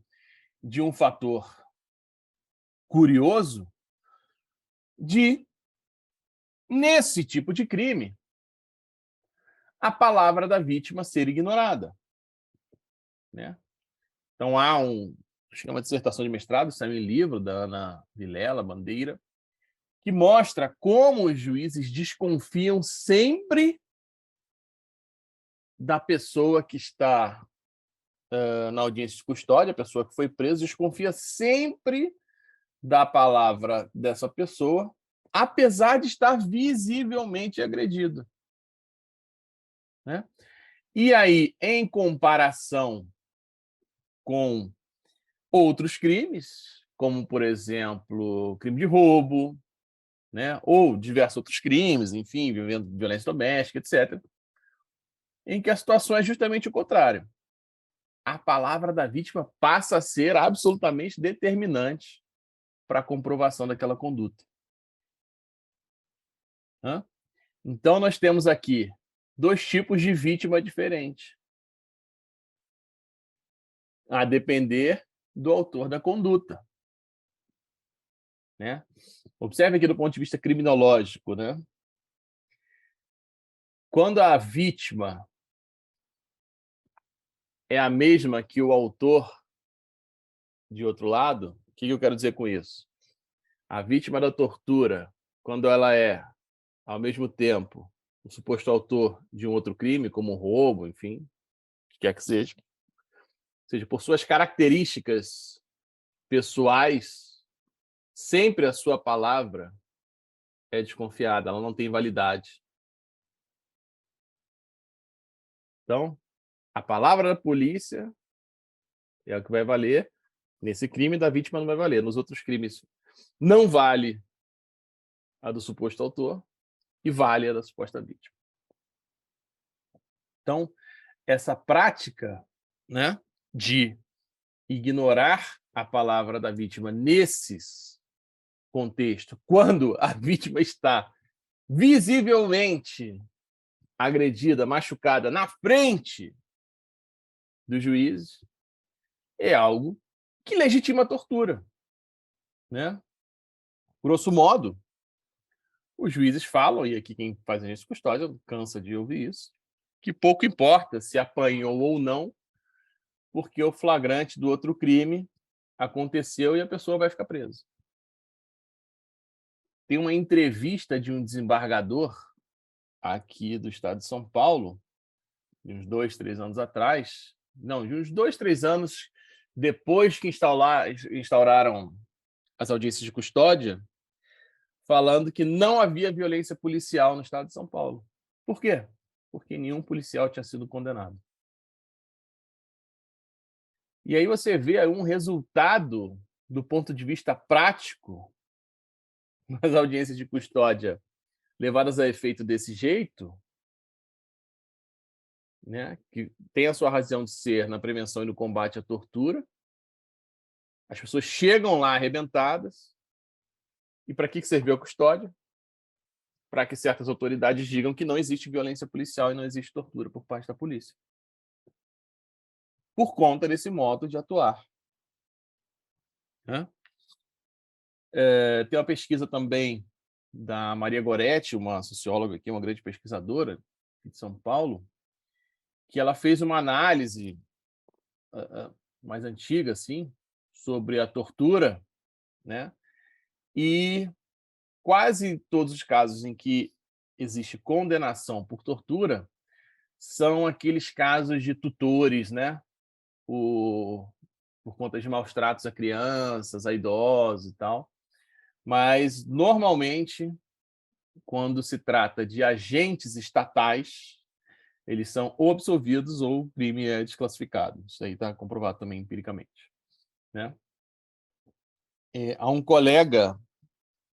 de um fator curioso de, nesse tipo de crime, a palavra da vítima ser ignorada, né? Então, há uma dissertação de mestrado, saiu em livro da Ana Vilela Bandeira, que mostra como os juízes desconfiam sempre da pessoa que está na audiência de custódia, a pessoa que foi presa, desconfia sempre da palavra dessa pessoa, apesar de estar visivelmente agredido, né? E aí, em comparação com outros crimes, como, por exemplo, crime de roubo, né? Ou diversos outros crimes, enfim, violência doméstica, etc., em que a situação é justamente o contrário. A palavra da vítima passa a ser absolutamente determinante para a comprovação daquela conduta. Então, nós temos aqui 2 tipos de vítima diferentes. a depender do autor da conduta, né? Observe aqui do ponto de vista criminológico, né? Quando a vítima é a mesma que o autor de outro lado, o que eu quero dizer com isso? A vítima da tortura, quando ela é, ao mesmo tempo, o suposto autor de um outro crime, como um roubo, enfim, o que quer que seja, ou seja, por suas características pessoais, sempre a sua palavra é desconfiada, ela não tem validade. Então, a palavra da polícia é o que vai valer. Nesse crime da vítima não vai valer. Nos outros crimes não vale a do suposto autor e vale a da suposta vítima. Então, essa prática, né, de ignorar a palavra da vítima nesses contextos, quando a vítima está visivelmente agredida, machucada na frente dos juízes, é algo que legitima a tortura, né? Grosso modo, os juízes falam, e aqui quem faz agência de custódia cansa de ouvir isso, que pouco importa se apanhou ou não, porque o flagrante do outro crime aconteceu e a pessoa vai ficar presa. Tem uma entrevista de um desembargador aqui do estado de São Paulo, de uns 2, 3 anos atrás, não, de uns 2, 3 anos depois que instauraram as audiências de custódia, falando que não havia violência policial no estado de São Paulo. Por quê? Porque nenhum policial tinha sido condenado. E aí você vê um resultado do ponto de vista prático nas audiências de custódia levadas a efeito desse jeito, né, que tem a sua razão de ser na prevenção e no combate à tortura. As pessoas chegam lá arrebentadas. E para que serviu a custódia? Para que certas autoridades digam que não existe violência policial e não existe tortura por parte da polícia. Por conta desse modo de atuar. Né? Tem uma pesquisa também da Maria Goretti, uma socióloga aqui, uma grande pesquisadora de São Paulo, que ela fez uma análise mais antiga, assim, sobre a tortura, né? E quase todos os casos em que existe condenação por tortura são aqueles casos de tutores, né? Por conta de maus tratos a crianças, a idosos e tal. Mas, normalmente, quando se trata de agentes estatais, eles são ou absolvidos ou o crime é desclassificado. Isso aí está comprovado também empiricamente. Né? Há um colega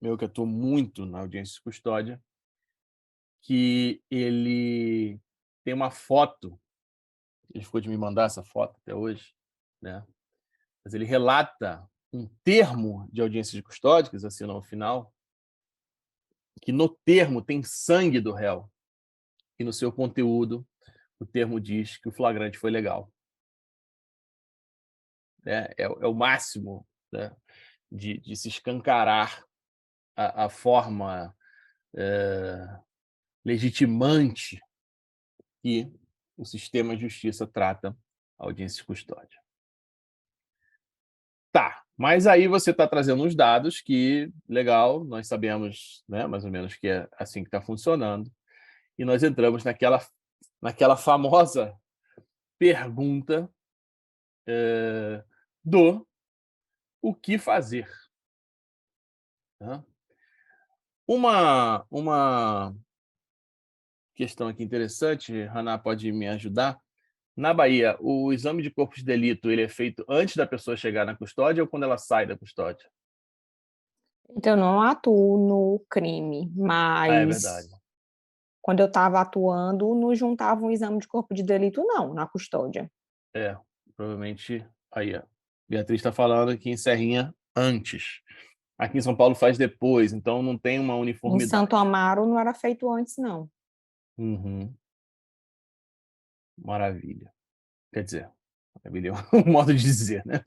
meu que atua muito na audiência de custódia, que ele tem uma foto, ele ficou de me mandar essa foto até hoje, né? Mas ele relata um termo de audiência de custódia, que eles assinam ao final, que no termo tem sangue do réu, e no seu conteúdo o termo diz que o flagrante foi legal. É o máximo, né, de se escancarar a forma legitimante que o sistema de justiça trata a audiência de custódia. Tá, mas aí você está trazendo uns dados que, legal, nós sabemos, né, mais ou menos que é assim que está funcionando, e nós entramos naquela famosa pergunta do o que fazer. Né? Uma questão aqui interessante, Haná pode me ajudar. Na Bahia, o exame de corpo de delito ele é feito antes da pessoa chegar na custódia ou quando ela sai da custódia? Então, eu não atuo no crime, É verdade. mas quando eu estava atuando, não juntava um exame de corpo de delito, não, na custódia. Provavelmente aí, ó. Beatriz está falando que em Serrinha antes. Aqui em São Paulo faz depois, então não tem uma Em uniformidade. Santo Amaro não era feito antes, não. Uhum. Maravilha. Quer dizer, rebelião é um modo de dizer, né?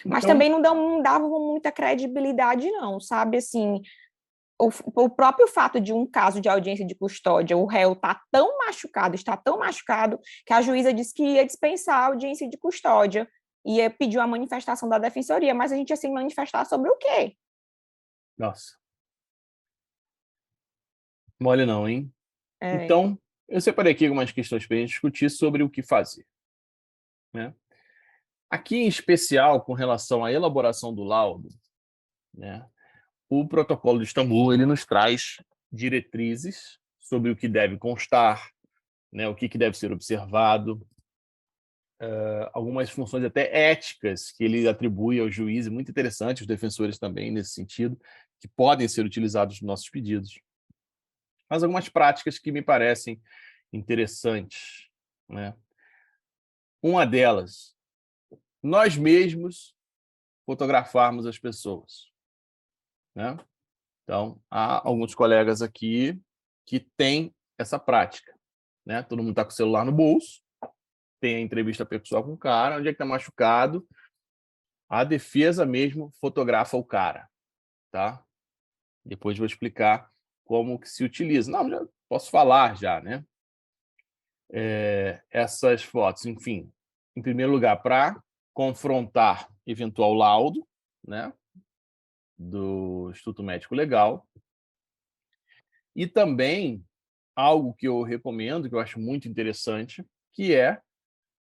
Mas Então, também não davam muita credibilidade, não, sabe? Assim, o próprio fato de um caso de audiência de custódia, o réu está tão machucado, que a juíza disse que ia dispensar a audiência de custódia, ia pedir uma manifestação da defensoria, mas a gente ia se manifestar sobre o quê? nossa, mole não, hein? É, Então, eu separei aqui algumas questões para a gente discutir sobre o que fazer, né? Aqui, em especial, com relação à elaboração do laudo, né, o Protocolo de Istambul ele nos traz diretrizes sobre o que deve constar, né, o que deve ser observado, algumas funções até éticas que ele atribui ao juiz, muito interessante, os defensores também, nesse sentido, que podem ser utilizados nos nossos pedidos. Mas algumas práticas que me parecem interessantes, né? Uma delas, nós mesmos fotografarmos as pessoas, né? Então, há alguns colegas aqui que têm essa prática, né? Todo mundo está com o celular no bolso, tem a entrevista pessoal com o cara, onde é que está machucado, a defesa mesmo fotografa o cara, tá? Depois vou explicar como que se utiliza. Não, já posso falar já, né? Essas fotos, enfim, em primeiro lugar, para confrontar eventual laudo, né, do Instituto Médico Legal, e também algo que eu recomendo, que eu acho muito interessante, que é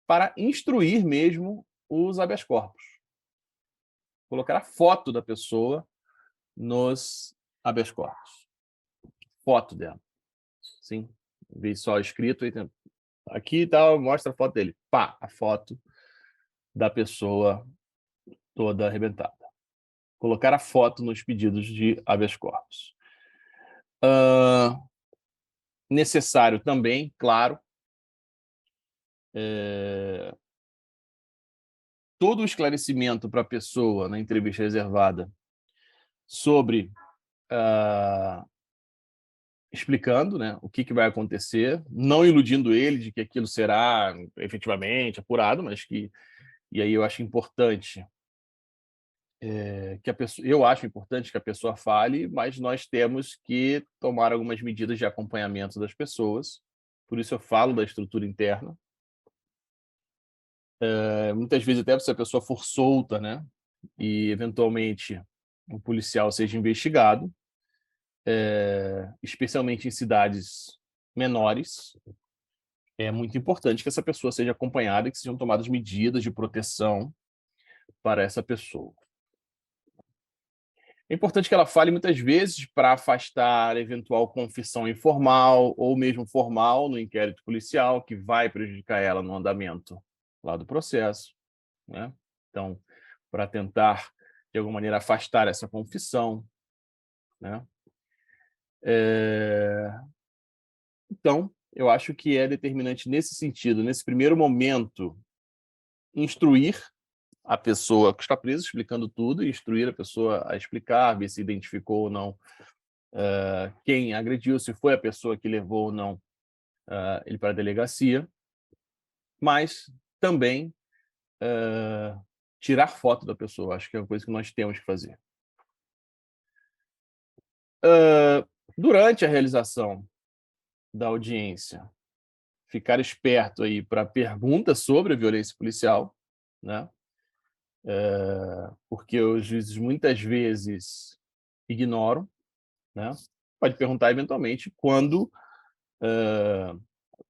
para instruir mesmo os habeas corpus. Colocar a foto da pessoa nos habeas corpus. Foto dela. Sim. Em vez só escrito, aqui tal, mostra a foto dele. Pá, a foto da pessoa toda arrebentada. Colocar a foto nos pedidos de habeas corpus. Necessário também, claro, todo o esclarecimento para a pessoa na entrevista reservada sobre explicando, né, o que vai acontecer, não iludindo ele de que aquilo será efetivamente apurado, mas que, e aí eu acho importante que a pessoa, eu acho importante que a pessoa fale, mas nós temos que tomar algumas medidas de acompanhamento das pessoas. Por isso eu falo da estrutura interna. Muitas vezes até se a pessoa for solta, né, e eventualmente um policial seja investigado, especialmente em cidades menores, é muito importante que essa pessoa seja acompanhada e que sejam tomadas medidas de proteção para essa pessoa. É importante que ela fale muitas vezes para afastar eventual confissão informal ou mesmo formal no inquérito policial, que vai prejudicar ela no andamento lá do processo, né? Então, para tentar, de alguma maneira, afastar essa confissão, né? Então, eu acho que é determinante nesse sentido, nesse primeiro momento, instruir a pessoa que está presa, explicando tudo, e instruir a pessoa a explicar, ver se identificou ou não quem agrediu, se foi a pessoa que levou ou não ele para a delegacia, mas também tirar foto da pessoa, acho que é uma coisa que nós temos que fazer. Durante a realização da audiência, ficar esperto aí para perguntas sobre a violência policial, né? Porque os juízes muitas vezes ignoram, né? Pode perguntar eventualmente quando,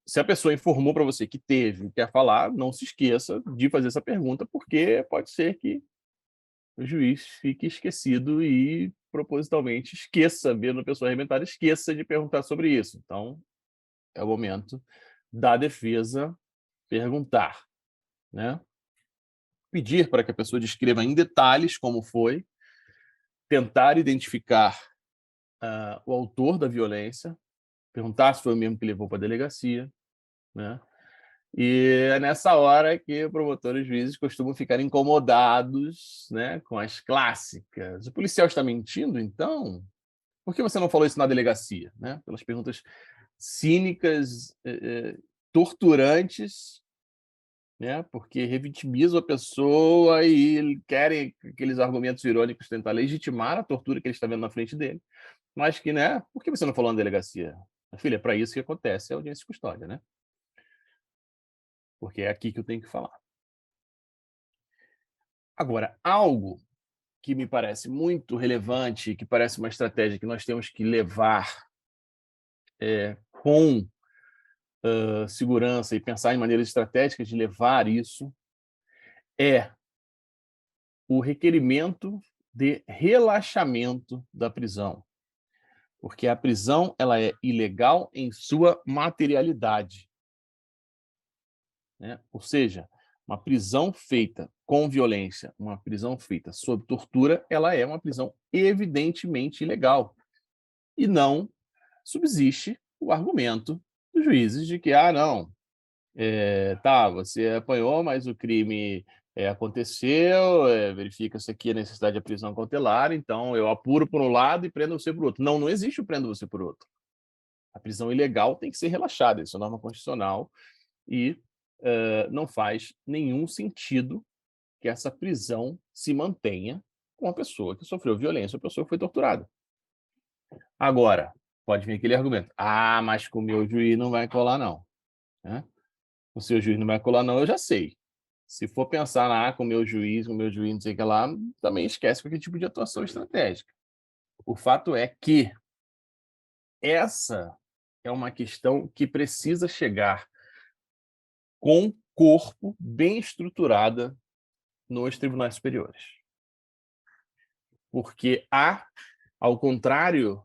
se a pessoa informou para você que teve, quer falar, não se esqueça de fazer essa pergunta, porque pode ser que o juiz fique esquecido e propositalmente esqueça, vendo a pessoa arrebentada, esqueça de perguntar sobre isso. Então, é o momento da defesa perguntar, né? Pedir para que a pessoa descreva em detalhes como foi, tentar identificar o autor da violência, perguntar se foi o mesmo que levou para a delegacia, né? E é nessa hora que o promotor e os juízes costumam ficar incomodados, né, com as clássicas. O policial está mentindo, então? Por que você não falou isso na delegacia? Né? Pelas perguntas cínicas torturantes, né? Porque revitimizam a pessoa e querem aqueles argumentos irônicos tentar legitimar a tortura que ele está vendo na frente dele. Mas que, né? Por que você não falou na delegacia? Filha, é para isso que acontece a audiência de custódia, né? Porque é aqui que eu tenho que falar. Agora, algo que me parece muito relevante, que parece uma estratégia que nós temos que levar com segurança e pensar em maneiras estratégicas de levar isso, é o requerimento de relaxamento da prisão. Porque a prisão ela é ilegal em sua materialidade, né? Ou seja, uma prisão feita com violência, uma prisão feita sob tortura, ela é uma prisão evidentemente ilegal. E não subsiste o argumento dos juízes de que, não, você apanhou, mas o crime aconteceu, verifica-se aqui a necessidade de prisão cautelar, então eu apuro por um lado e prendo você por outro. Não, não existe o prendo você por outro. A prisão ilegal tem que ser relaxada, isso é norma constitucional, e não faz nenhum sentido que essa prisão se mantenha com a pessoa que sofreu violência, a pessoa que foi torturada. Agora, pode vir aquele argumento, mas com o meu juiz não vai colar não, né? O seu juiz não vai colar não, eu já sei. Se for pensar com o meu juiz, não sei o que lá, também esquece qualquer tipo de atuação estratégica. O fato é que essa é uma questão que precisa chegar com corpo bem estruturada nos tribunais superiores. Porque ao contrário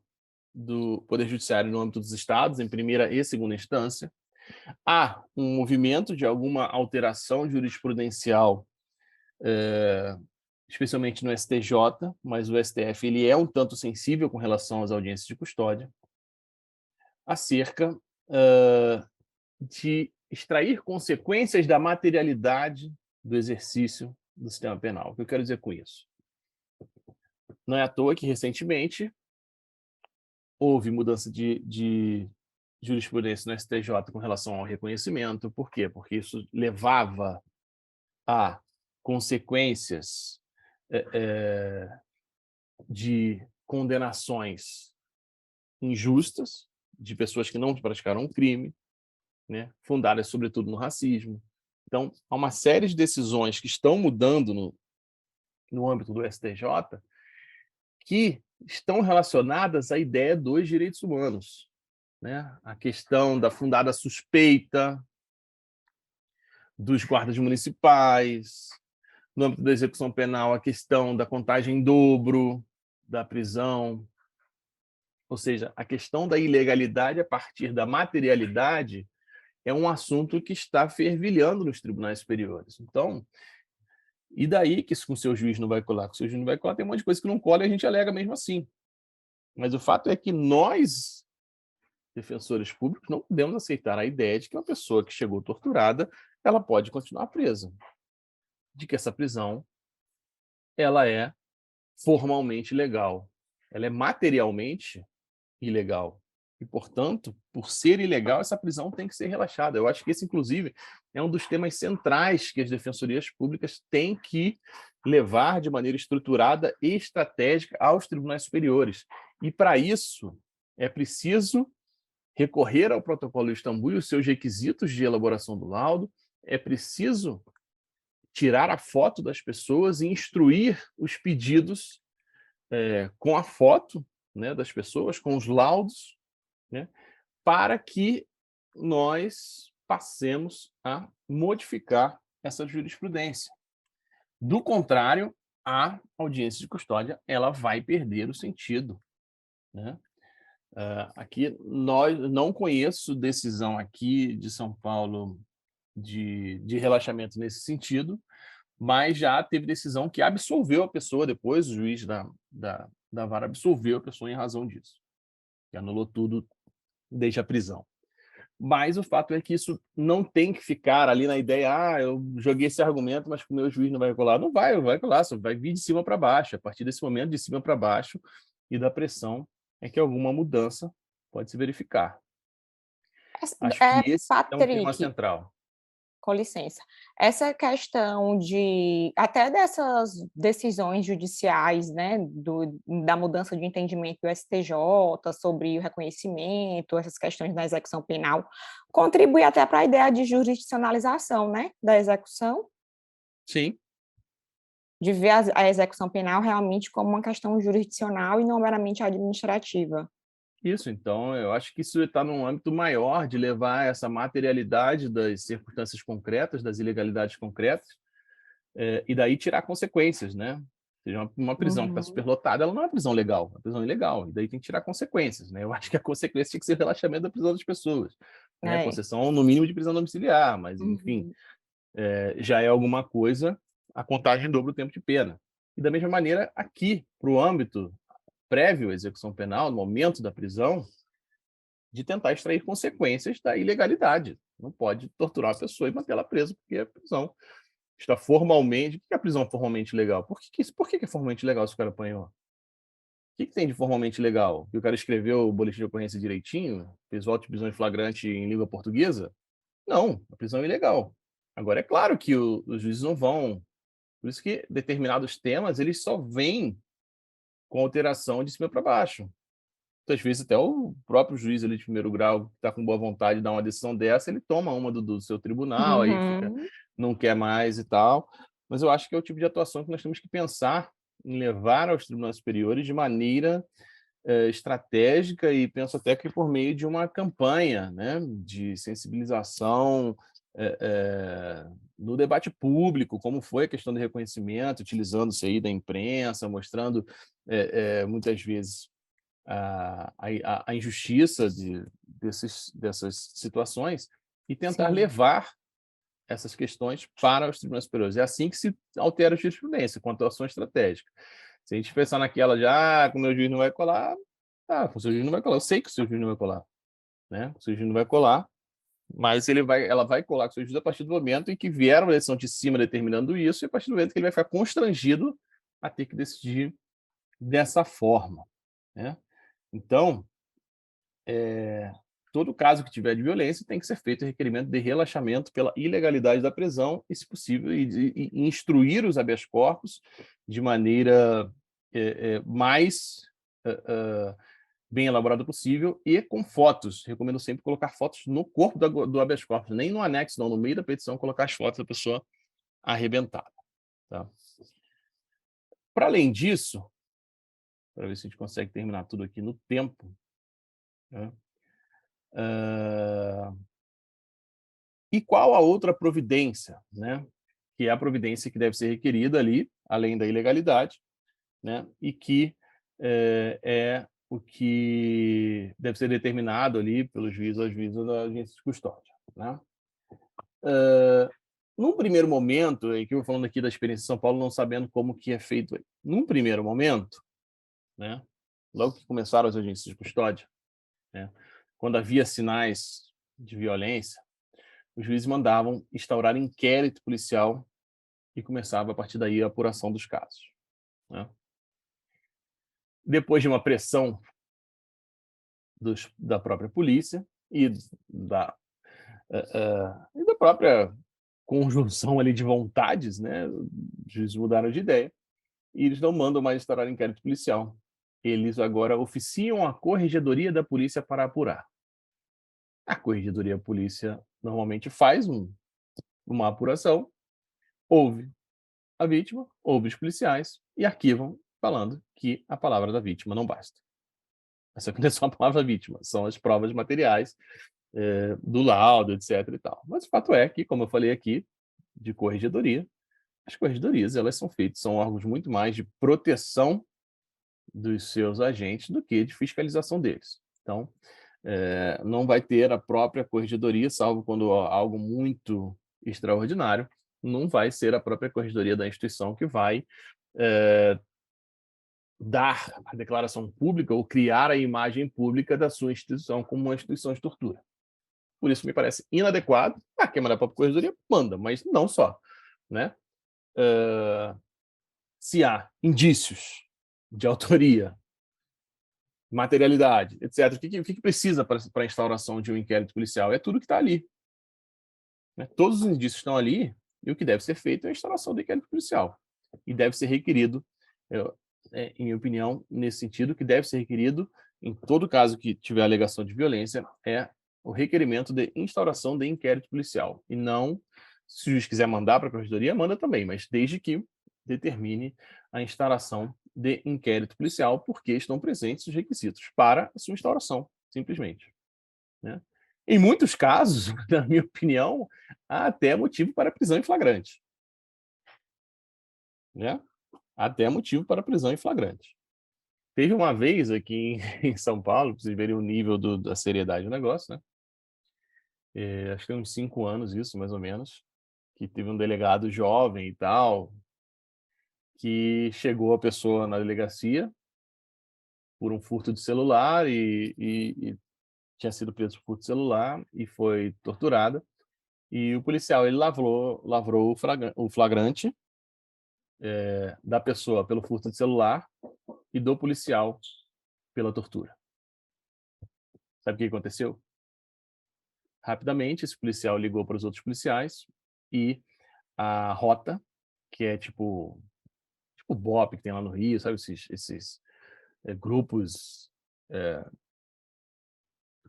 do Poder Judiciário no âmbito dos estados, em primeira e segunda instância, há um movimento de alguma alteração jurisprudencial, especialmente no STJ, mas o STF ele é um tanto sensível com relação às audiências de custódia, acerca de extrair consequências da materialidade do exercício do sistema penal. O que eu quero dizer com isso? Não é à toa que, recentemente, houve mudança de jurisprudência no STJ com relação ao reconhecimento. Por quê? Porque isso levava a consequências de condenações injustas de pessoas que não praticaram um crime, né, fundadas sobretudo no racismo. Então, há uma série de decisões que estão mudando no âmbito do STJ que estão relacionadas à ideia dos direitos humanos, né? A questão da fundada suspeita dos guardas municipais, no âmbito da execução penal, a questão da contagem em dobro da prisão, ou seja, a questão da ilegalidade a partir da materialidade é um assunto que está fervilhando nos tribunais superiores. Então, e daí que com o seu juiz não vai colar? Com o seu juiz não vai colar, tem um monte de coisa que não cola e a gente alega mesmo assim. Mas o fato é que nós, defensores públicos, não podemos aceitar a ideia de que uma pessoa que chegou torturada, ela pode continuar presa. De que essa prisão ela é formalmente legal. Ela é materialmente ilegal. E, portanto, por ser ilegal, essa prisão tem que ser relaxada. Eu acho que esse, inclusive, é um dos temas centrais que as defensorias públicas têm que levar de maneira estruturada e estratégica aos tribunais superiores. E, para isso, é preciso recorrer ao protocolo de Istambul e os seus requisitos de elaboração do laudo, é preciso tirar a foto das pessoas e instruir os pedidos com a foto, né, das pessoas, com os laudos, né, para que nós passemos a modificar essa jurisprudência. Do contrário, a audiência de custódia ela vai perder o sentido, né? Aqui não conheço decisão aqui de São Paulo de relaxamento nesse sentido, mas já teve decisão que absolveu a pessoa depois, o juiz da vara absolveu a pessoa em razão disso, que anulou tudo desde a prisão. Mas o fato é que isso não tem que ficar ali na ideia, eu joguei esse argumento, mas o meu juiz não vai colar. Não vai colar, só vai vir de cima para baixo. A partir desse momento, de cima para baixo, e da pressão, é que alguma mudança pode se verificar. Acho que esse é um tema Patrick, central. com licença, essa questão até dessas decisões judiciais, né, da mudança de entendimento do STJ sobre o reconhecimento, essas questões da execução penal, contribui até para a ideia de jurisdicionalização, né, da execução, Sim, de ver a execução penal realmente como uma questão jurisdicional e não meramente administrativa. isso. Então, eu acho que isso está num âmbito maior de levar essa materialidade das circunstâncias concretas, das ilegalidades concretas, e daí tirar consequências, né? Ou seja, uma prisão que está superlotada, ela não é uma prisão legal, é uma prisão ilegal, e daí tem que tirar consequências, né? Eu acho que a consequência tinha que ser o relaxamento da prisão das pessoas, né? Concessão, no mínimo, de prisão domiciliar, mas, enfim, já é alguma coisa, a contagem dobra o tempo de pena. E da mesma maneira, aqui, para o âmbito prévio à execução penal, no momento da prisão, de tentar extrair consequências da ilegalidade. Não pode torturar a pessoa e mantê-la presa, porque a prisão está formalmente... O que é a prisão formalmente legal? Por que é formalmente legal se o cara apanhou? O que tem de formalmente legal? Que o cara escreveu o boletim de ocorrência direitinho? Fez auto de prisão em flagrante em língua portuguesa? Não, a prisão é ilegal. Agora, é claro que os juízes não vão... Por isso que determinados temas, eles só vêm com alteração de cima para baixo. Muitas vezes até o próprio juiz ali de primeiro grau, que está com boa vontade de dar uma decisão dessa, ele toma uma do seu tribunal, aí fica, não quer mais e tal. Mas eu acho que é o tipo de atuação que nós temos que pensar em levar aos tribunais superiores de maneira estratégica, e penso até que por meio de uma campanha, né, de sensibilização no debate público, como foi a questão do reconhecimento, utilizando-se aí da imprensa, mostrando muitas vezes a injustiça dessas situações, e tentar levar essas questões para os tribunais superiores. É assim que se altera a jurisprudência, com atuação estratégica. Se a gente pensar naquela com o meu juiz não vai colar, com o seu juiz não vai colar. Eu sei que o seu juiz não vai colar, né? O seu juiz não vai colar, mas ela vai colar com o seu juiz a partir do momento em que vier uma decisão de cima determinando isso, e a partir do momento que ele vai ficar constrangido a ter que decidir dessa forma, né? Então, todo caso que tiver de violência tem que ser feito requerimento de relaxamento pela ilegalidade da prisão e, se possível, e instruir os habeas corpus de maneira mais bem elaborada possível e com fotos. Recomendo sempre colocar fotos no corpo do habeas corpus, nem no anexo, não, no meio da petição, colocar as fotos da pessoa arrebentada. Tá? Para além disso, para ver se a gente consegue terminar tudo aqui no tempo, né? E qual a outra providência, né? Que é a providência que deve ser requerida ali, além da ilegalidade, né? E que é o que deve ser determinado ali pelo juiz ou juíza da agência de custódia, né? Num primeiro momento, que eu vou falando aqui da experiência de São Paulo, não sabendo como que é feito. Num primeiro momento, né? Logo que começaram as agências de custódia, né? Quando havia sinais de violência, os juízes mandavam instaurar inquérito policial e começava, a partir daí, a apuração dos casos, né? Depois de uma pressão da própria polícia e da própria conjunção ali de vontades, né? Os juízes mudaram de ideia e eles não mandam mais instaurar inquérito policial. Eles agora oficiam a Corregedoria da Polícia para apurar. A Corregedoria da Polícia normalmente faz uma apuração, ouve a vítima, ouve os policiais e arquivam, falando que a palavra da vítima não basta. Essa não é só a palavra vítima, são as provas materiais do laudo, etc. e tal. Mas o fato é que, como eu falei aqui, de corregedoria, as corregedorias, elas são órgãos muito mais de proteção dos seus agentes do que de fiscalização deles. Então, não vai ter a própria corregedoria, salvo quando algo muito extraordinário, não vai ser a própria corregedoria da instituição que vai dar a declaração pública ou criar a imagem pública da sua instituição como uma instituição de tortura. Por isso me parece inadequado. Quem mandar para a corregedoria, manda, mas não só, né? Se há indícios de autoria materialidade, etc. O que precisa para a instauração de um inquérito policial? É tudo que está ali. Né? Todos os indícios estão ali e o que deve ser feito é a instauração do inquérito policial. E deve ser requerido, em minha opinião, nesse sentido, que deve ser requerido, em todo caso que tiver alegação de violência, é o requerimento de instauração de inquérito policial. E não, se o juiz quiser mandar para a corregedoria, manda também, mas desde que determine a instauração de inquérito policial, porque estão presentes os requisitos para a sua instauração, simplesmente. Né? Em muitos casos, na minha opinião, há até motivo para prisão em flagrante. Né? Há até motivo para prisão em flagrante. Teve uma vez aqui em São Paulo, para vocês verem o nível da seriedade do negócio, né? Acho que tem uns 5 anos isso, mais ou menos, que teve um delegado jovem e tal, que chegou a pessoa na delegacia por um furto de celular e tinha sido preso por furto de celular e foi torturada. E o policial ele lavrou o flagrante da pessoa pelo furto de celular e do policial pela tortura. Sabe o que aconteceu? Rapidamente, esse policial ligou para os outros policiais e a rota, que é tipo o BOP que tem lá no Rio, sabe? Esses grupos.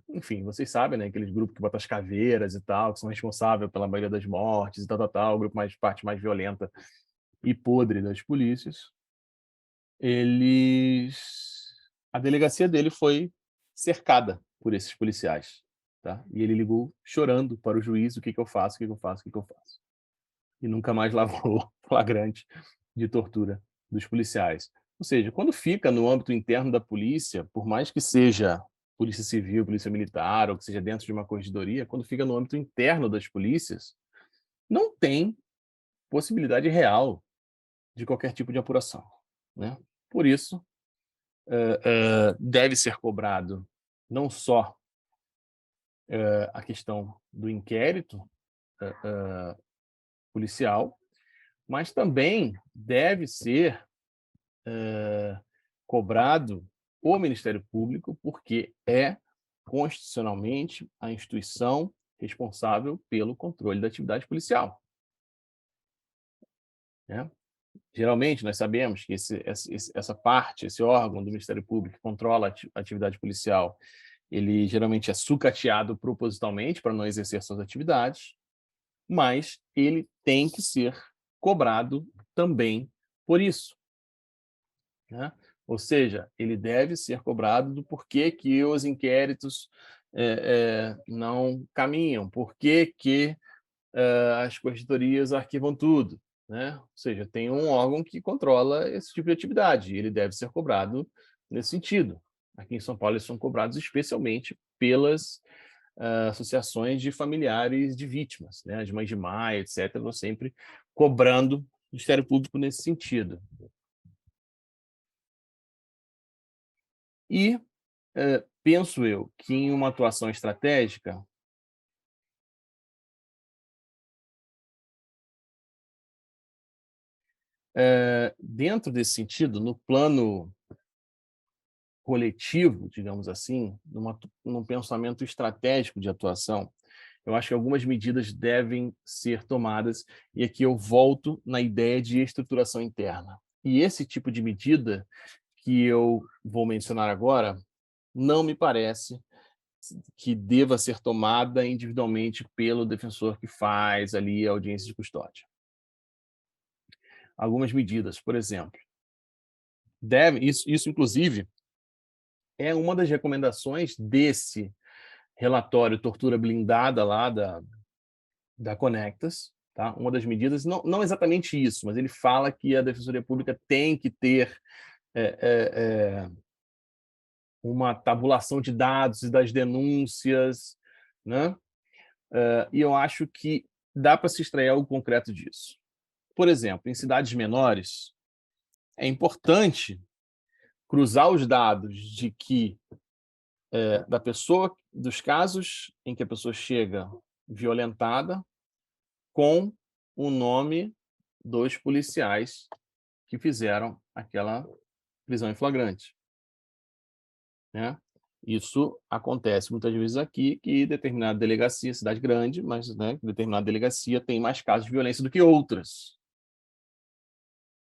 Enfim, vocês sabem, né? Aqueles grupos que botam as caveiras e tal, que são responsáveis pela maioria das mortes e tal, o grupo parte mais violenta e podre das polícias. A delegacia dele foi cercada por esses policiais, tá? E ele ligou chorando para o juiz: o que eu faço, o que eu faço, o que eu faço. E nunca mais lavrou flagrante de tortura dos policiais. Ou seja, quando fica no âmbito interno da polícia, por mais que seja polícia civil, polícia militar, ou que seja dentro de uma corregedoria, quando fica no âmbito interno das polícias, não tem possibilidade real de qualquer tipo de apuração. Né? Por isso, deve ser cobrado não só a questão do inquérito policial, mas também deve ser cobrado o Ministério Público, porque é constitucionalmente a instituição responsável pelo controle da atividade policial. Né? Geralmente, nós sabemos que essa parte, esse órgão do Ministério Público que controla a atividade policial, ele geralmente é sucateado propositalmente para não exercer suas atividades, mas ele tem que ser cobrado também por isso. Né? Ou seja, ele deve ser cobrado do porquê que os inquéritos não caminham, porquê que as corregedorias arquivam tudo. Né? Ou seja, tem um órgão que controla esse tipo de atividade, e ele deve ser cobrado nesse sentido. Aqui em São Paulo, eles são cobrados especialmente pelas associações de familiares de vítimas, né? As mães de maio, etc., vão sempre cobrando o Ministério Público nesse sentido. E penso eu que em uma atuação estratégica, dentro desse sentido, no plano coletivo, digamos assim, num pensamento estratégico de atuação, eu acho que algumas medidas devem ser tomadas, e aqui eu volto na ideia de estruturação interna. E esse tipo de medida que eu vou mencionar agora não me parece que deva ser tomada individualmente pelo defensor que faz ali a audiência de custódia. Algumas medidas, por exemplo, isso inclusive é uma das recomendações desse relatório Tortura Blindada lá da Conectas, tá? Uma das medidas, não exatamente isso, mas ele fala que a Defensoria Pública tem que ter uma tabulação de dados e das denúncias, né? E eu acho que dá para se extrair algo concreto disso. Por exemplo, em cidades menores, é importante cruzar os dados de que da pessoa, dos casos em que a pessoa chega violentada, com o nome dos policiais que fizeram aquela prisão em flagrante. né? Isso acontece muitas vezes aqui, que determinada delegacia, cidade grande, mas, né, determinada delegacia tem mais casos de violência do que outras.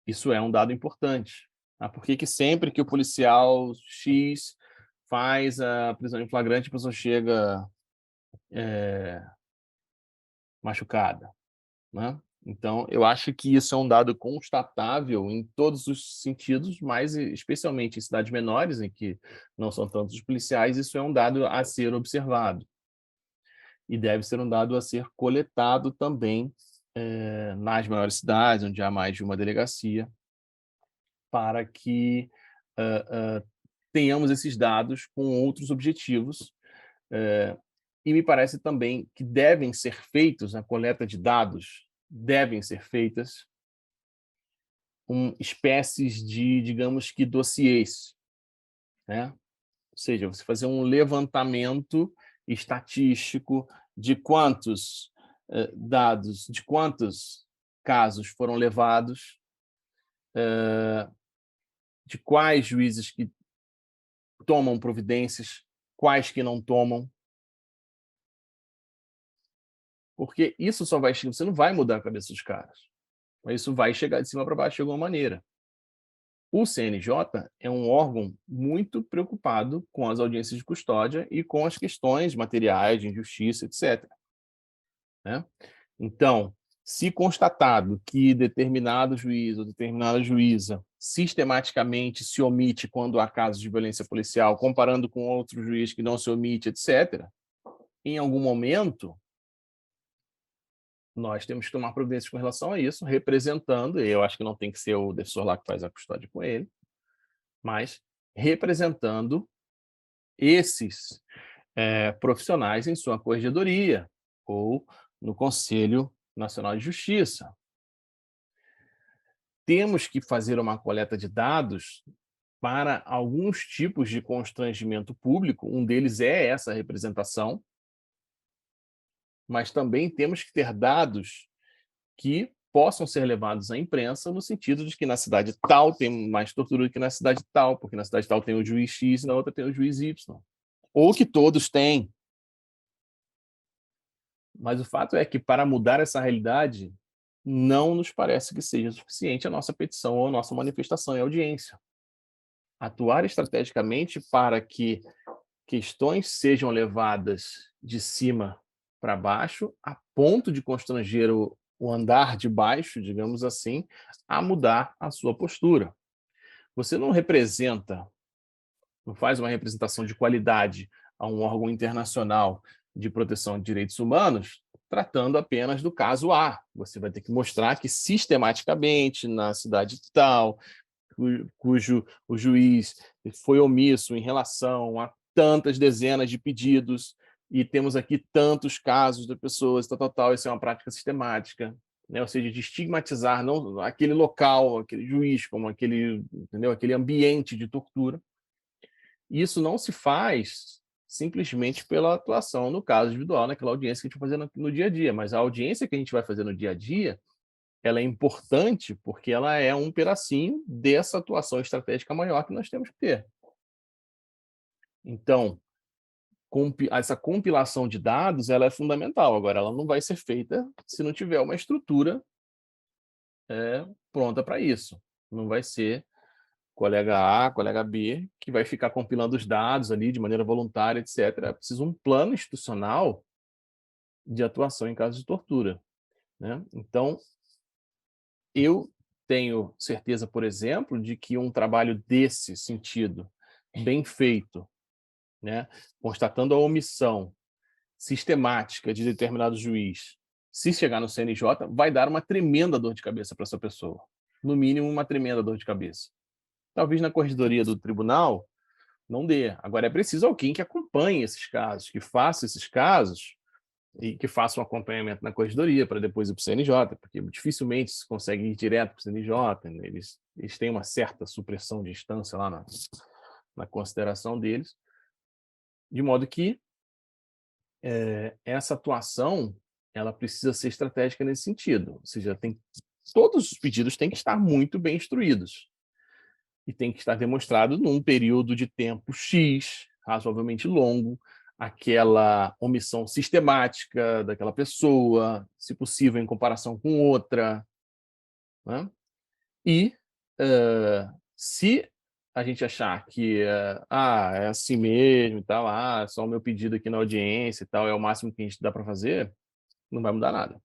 Isso é um dado importante. Tá? Por que que sempre que o policial X faz a prisão em flagrante, a pessoa chega machucada, né? Então, eu acho que isso é um dado constatável em todos os sentidos, mas especialmente em cidades menores, em que não são tantos policiais, isso é um dado a ser observado. E deve ser um dado a ser coletado também nas maiores cidades, onde há mais de uma delegacia, para que tenhamos esses dados com outros objetivos. E me parece também que devem ser feitos, a coleta de dados, devem ser feitas espécies de, digamos que, dossiês, né? Ou seja, você fazer um levantamento estatístico de quantos dados, de quantos casos foram levados, de quais juízes que tomam providências, quais que não tomam, porque isso só vai chegar, você não vai mudar a cabeça dos caras, mas isso vai chegar de cima para baixo de alguma maneira. O CNJ é um órgão muito preocupado com as audiências de custódia e com as questões materiais, de injustiça, etc. Né? Então, se constatado que determinado juiz ou determinada juíza sistematicamente se omite quando há casos de violência policial, comparando com outro juiz que não se omite, etc., em algum momento, nós temos que tomar providências com relação a isso, representando, e eu acho que não tem que ser o defensor lá que faz a custódia com ele, mas representando esses profissionais em sua corregedoria ou no Conselho Nacional de Justiça. Temos que fazer uma coleta de dados para alguns tipos de constrangimento público, um deles é essa representação, mas também temos que ter dados que possam ser levados à imprensa no sentido de que na cidade tal tem mais tortura do que na cidade tal, porque na cidade tal tem o juiz X e na outra tem o juiz Y. Ou que todos têm. Mas o fato é que, para mudar essa realidade, não nos parece que seja suficiente a nossa petição ou a nossa manifestação em audiência. Atuar estrategicamente para que questões sejam levadas de cima para baixo, a ponto de constranger o andar de baixo, digamos assim, a mudar a sua postura. Você não representa, não faz uma representação de qualidade a um órgão internacional de proteção de direitos humanos, tratando apenas do caso A. Você vai ter que mostrar que sistematicamente, na cidade tal, cujo o juiz foi omisso em relação a tantas dezenas de pedidos, e temos aqui tantos casos de pessoas, tal, isso é uma prática sistemática, né? Ou seja, de estigmatizar não aquele local, aquele juiz, como aquele, entendeu? Aquele ambiente de tortura. E isso não se faz simplesmente pela atuação no caso individual, naquela audiência que a gente vai fazer no dia a dia, mas a audiência que a gente vai fazer no dia a dia, ela é importante porque ela é um pedacinho dessa atuação estratégica maior que nós temos que ter. Então, essa compilação de dados, ela é fundamental. Agora, ela não vai ser feita se não tiver uma estrutura pronta para isso. Não vai ser colega A, colega B, que vai ficar compilando os dados ali de maneira voluntária, etc. É preciso um plano institucional de atuação em casos de tortura, né? Então, eu tenho certeza, por exemplo, de que um trabalho desse sentido, bem feito, né, constatando a omissão sistemática de determinado juiz, se chegar no CNJ, vai dar uma tremenda dor de cabeça para essa pessoa. No mínimo, uma tremenda dor de cabeça. Talvez na corregedoria do tribunal não dê. Agora, é preciso alguém que acompanhe esses casos, que faça esses casos e que faça um acompanhamento na corregedoria para depois ir para o CNJ, porque dificilmente se consegue ir direto para o CNJ, né? Eles têm uma certa supressão de instância lá na consideração deles, de modo que essa atuação ela precisa ser estratégica nesse sentido, ou seja, todos os pedidos têm que estar muito bem instruídos. e tem que estar demonstrado num período de tempo X, razoavelmente longo, aquela omissão sistemática daquela pessoa, se possível em comparação com outra, né? E se a gente achar que é assim mesmo e tal, só o meu pedido aqui na audiência e tal é o máximo que a gente dá para fazer, não vai mudar nada,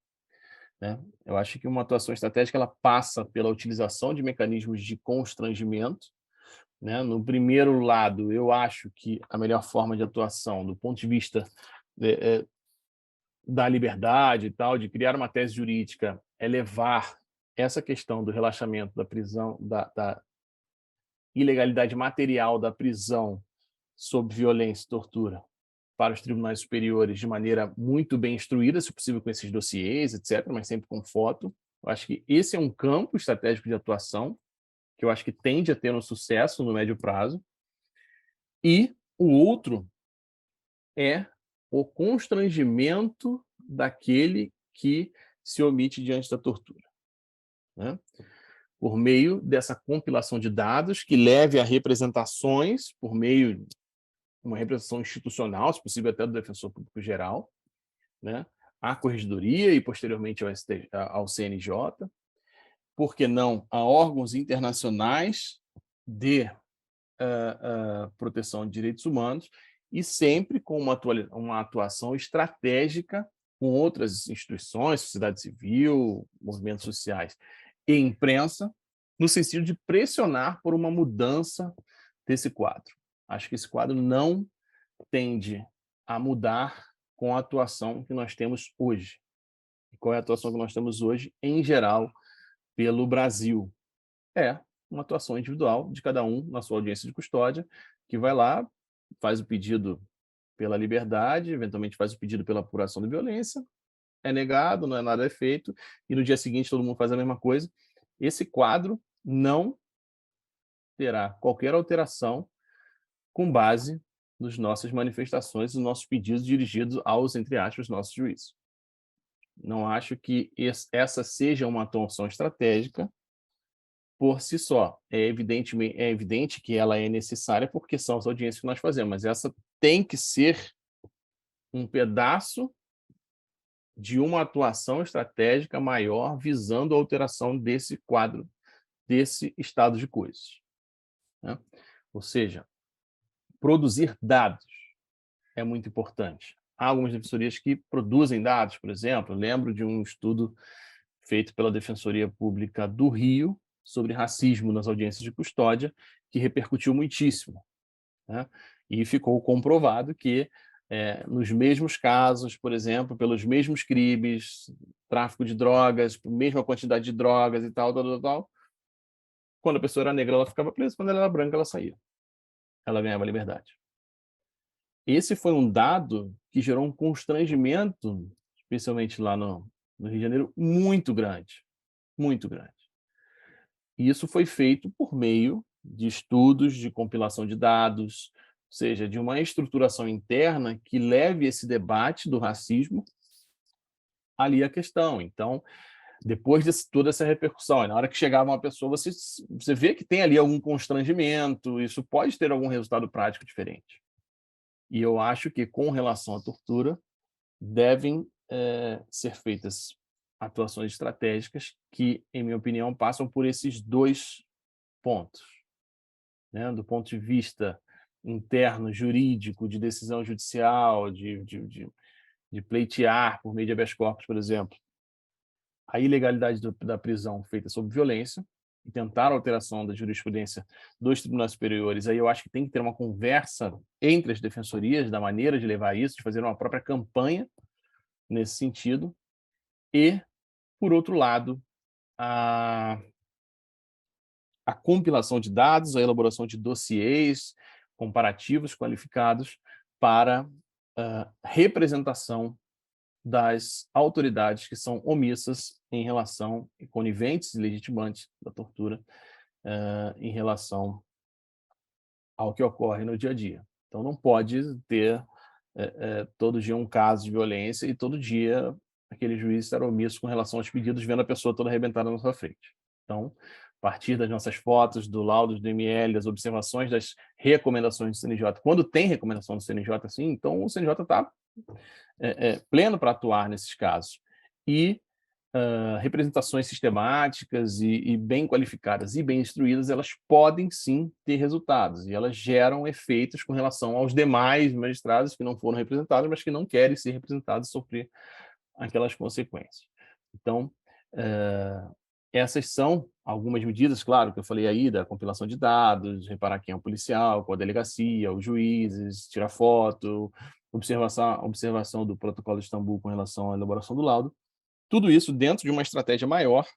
né? Eu acho que uma atuação estratégica ela passa pela utilização de mecanismos de constrangimento, né? No primeiro lado, eu acho que a melhor forma de atuação, do ponto de vista da liberdade e tal, de criar uma tese jurídica, é levar essa questão do relaxamento da prisão, da ilegalidade material da prisão sob violência e tortura para os tribunais superiores de maneira muito bem instruída, se possível com esses dossiês, etc., mas sempre com foto. Eu acho que esse é um campo estratégico de atuação que eu acho que tende a ter um sucesso no médio prazo. E o outro é o constrangimento daquele que se omite diante da tortura, né? Por meio dessa compilação de dados que leve a representações, por meio de uma representação institucional, se possível até do defensor público geral, né? À corregedoria e posteriormente ao CNJ, por que não a órgãos internacionais de proteção de direitos humanos, e sempre com uma atuação estratégica com outras instituições, sociedade civil, movimentos sociais e imprensa, no sentido de pressionar por uma mudança desse quadro. Acho que esse quadro não tende a mudar com a atuação que nós temos hoje. E qual é a atuação que nós temos hoje, em geral, pelo Brasil? É uma atuação individual de cada um na sua audiência de custódia, que vai lá, faz o pedido pela liberdade, eventualmente faz o pedido pela apuração da violência, é negado, não é nada feito, e no dia seguinte todo mundo faz a mesma coisa. Esse quadro não terá qualquer alteração com base nas nossas manifestações, nos nossos pedidos dirigidos aos, entre aspas, nossos juízes. Não acho que essa seja uma atuação estratégica por si só. É evidente que ela é necessária porque são as audiências que nós fazemos, mas essa tem que ser um pedaço de uma atuação estratégica maior visando a alteração desse quadro, desse estado de coisas, né? Ou seja, produzir dados é muito importante. Há algumas defensorias que produzem dados, por exemplo, eu lembro de um estudo feito pela Defensoria Pública do Rio sobre racismo nas audiências de custódia, que repercutiu muitíssimo, né? E ficou comprovado que, nos mesmos casos, por exemplo, pelos mesmos crimes, tráfico de drogas, mesma quantidade de drogas e tal, quando a pessoa era negra, ela ficava presa, quando ela era branca, ela saía. Ela ganhava liberdade. Esse foi um dado que gerou um constrangimento, especialmente lá no Rio de Janeiro, muito grande, muito grande. E isso foi feito por meio de estudos de compilação de dados, ou seja, de uma estruturação interna que leve esse debate do racismo ali à questão. Então, depois de toda essa repercussão, na hora que chegava uma pessoa, você vê que tem ali algum constrangimento, isso pode ter algum resultado prático diferente. E eu acho que, com relação à tortura, devem ser feitas atuações estratégicas que, em minha opinião, passam por esses dois pontos, né? Do ponto de vista interno, jurídico, de decisão judicial, de pleitear por meio de habeas corpus, por exemplo, a ilegalidade da prisão feita sob violência e tentar a alteração da jurisprudência dos tribunais superiores. Aí eu acho que tem que ter uma conversa entre as defensorias da maneira de levar isso, de fazer uma própria campanha nesse sentido. E, por outro lado, a compilação de dados, a elaboração de dossiês comparativos qualificados para representação das autoridades que são omissas em relação, coniventes e legitimantes da tortura, em relação ao que ocorre no dia a dia. Então, não pode ter todo dia um caso de violência e todo dia aquele juiz estar omisso com relação aos pedidos, vendo a pessoa toda arrebentada na sua frente. Então, partir das nossas fotos, do laudo do ML, das observações, das recomendações do CNJ. Quando tem recomendação do CNJ, assim, então o CNJ está pleno para atuar nesses casos. E representações sistemáticas e bem qualificadas e bem instruídas, elas podem sim ter resultados, e elas geram efeitos com relação aos demais magistrados que não foram representados, mas que não querem ser representados e sofrer aquelas consequências. Então, essas são algumas medidas, claro, que eu falei aí, da compilação de dados, reparar quem é o policial, qual a delegacia, os juízes, tirar foto, observação do protocolo de Istambul com relação à elaboração do laudo. Tudo isso dentro de uma estratégia maior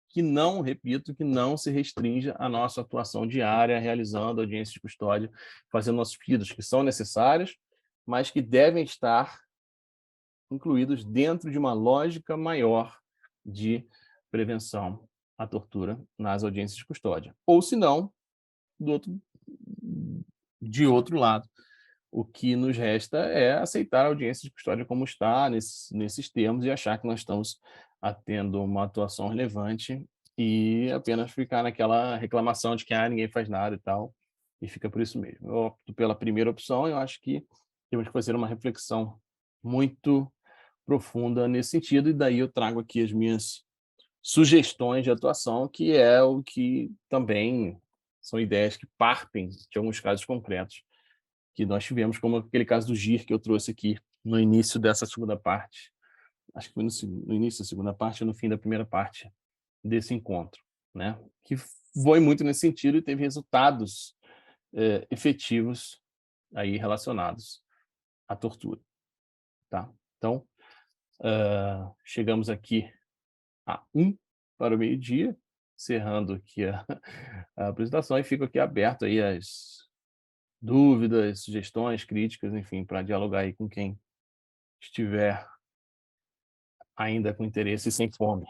que não, repito, que não se restrinja à nossa atuação diária, realizando audiências de custódia, fazendo nossos pedidos que são necessários, mas que devem estar incluídos dentro de uma lógica maior de prevenção à tortura nas audiências de custódia. Ou, se não, de outro lado, o que nos resta é aceitar a audiência de custódia como está, nesses termos, e achar que nós estamos tendo uma atuação relevante e apenas ficar naquela reclamação de que ninguém faz nada e tal, e fica por isso mesmo. Eu opto pela primeira opção, e eu acho que temos que fazer uma reflexão muito profunda nesse sentido, e daí eu trago aqui as minhas sugestões de atuação, que é o que também são ideias que partem de alguns casos concretos que nós tivemos, como aquele caso do GIR que eu trouxe aqui no início dessa segunda parte. Acho que foi no início da segunda parte ou no fim da primeira parte desse encontro, né? Que foi muito nesse sentido e teve resultados efetivos aí relacionados à tortura, tá? Então, chegamos aqui a 1 para o meio-dia, encerrando aqui a apresentação, e fico aqui aberto aí às dúvidas, sugestões, críticas, enfim, para dialogar aí com quem estiver ainda com interesse e sem fome.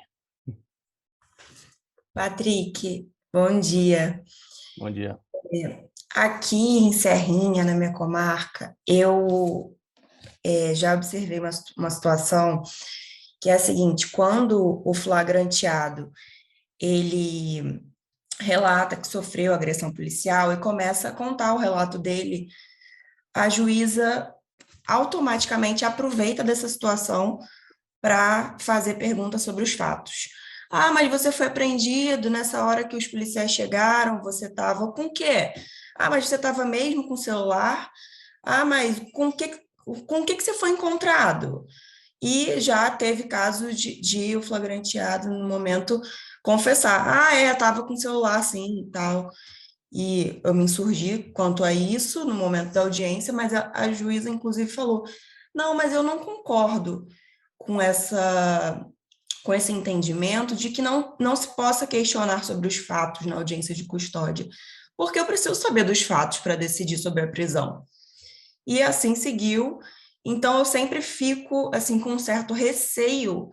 Patrick, bom dia. Bom dia. Aqui em Serrinha, na minha comarca, eu já observei uma situação que é a seguinte: quando o flagranteado ele relata que sofreu agressão policial e começa a contar o relato dele, a juíza automaticamente aproveita dessa situação para fazer perguntas sobre os fatos. Ah, mas você foi apreendido nessa hora que os policiais chegaram, você estava com o quê? Ah, mas você estava mesmo com o celular? Ah, mas com o que você foi encontrado? E já teve casos de o flagranteado, no momento, confessar. Ah, estava com o celular, sim, e tal. E eu me insurgi quanto a isso no momento da audiência, mas a juíza, inclusive, falou: não, mas eu não concordo com esse entendimento de que não se possa questionar sobre os fatos na audiência de custódia, porque eu preciso saber dos fatos para decidir sobre a prisão. E assim seguiu. Então, eu sempre fico assim com um certo receio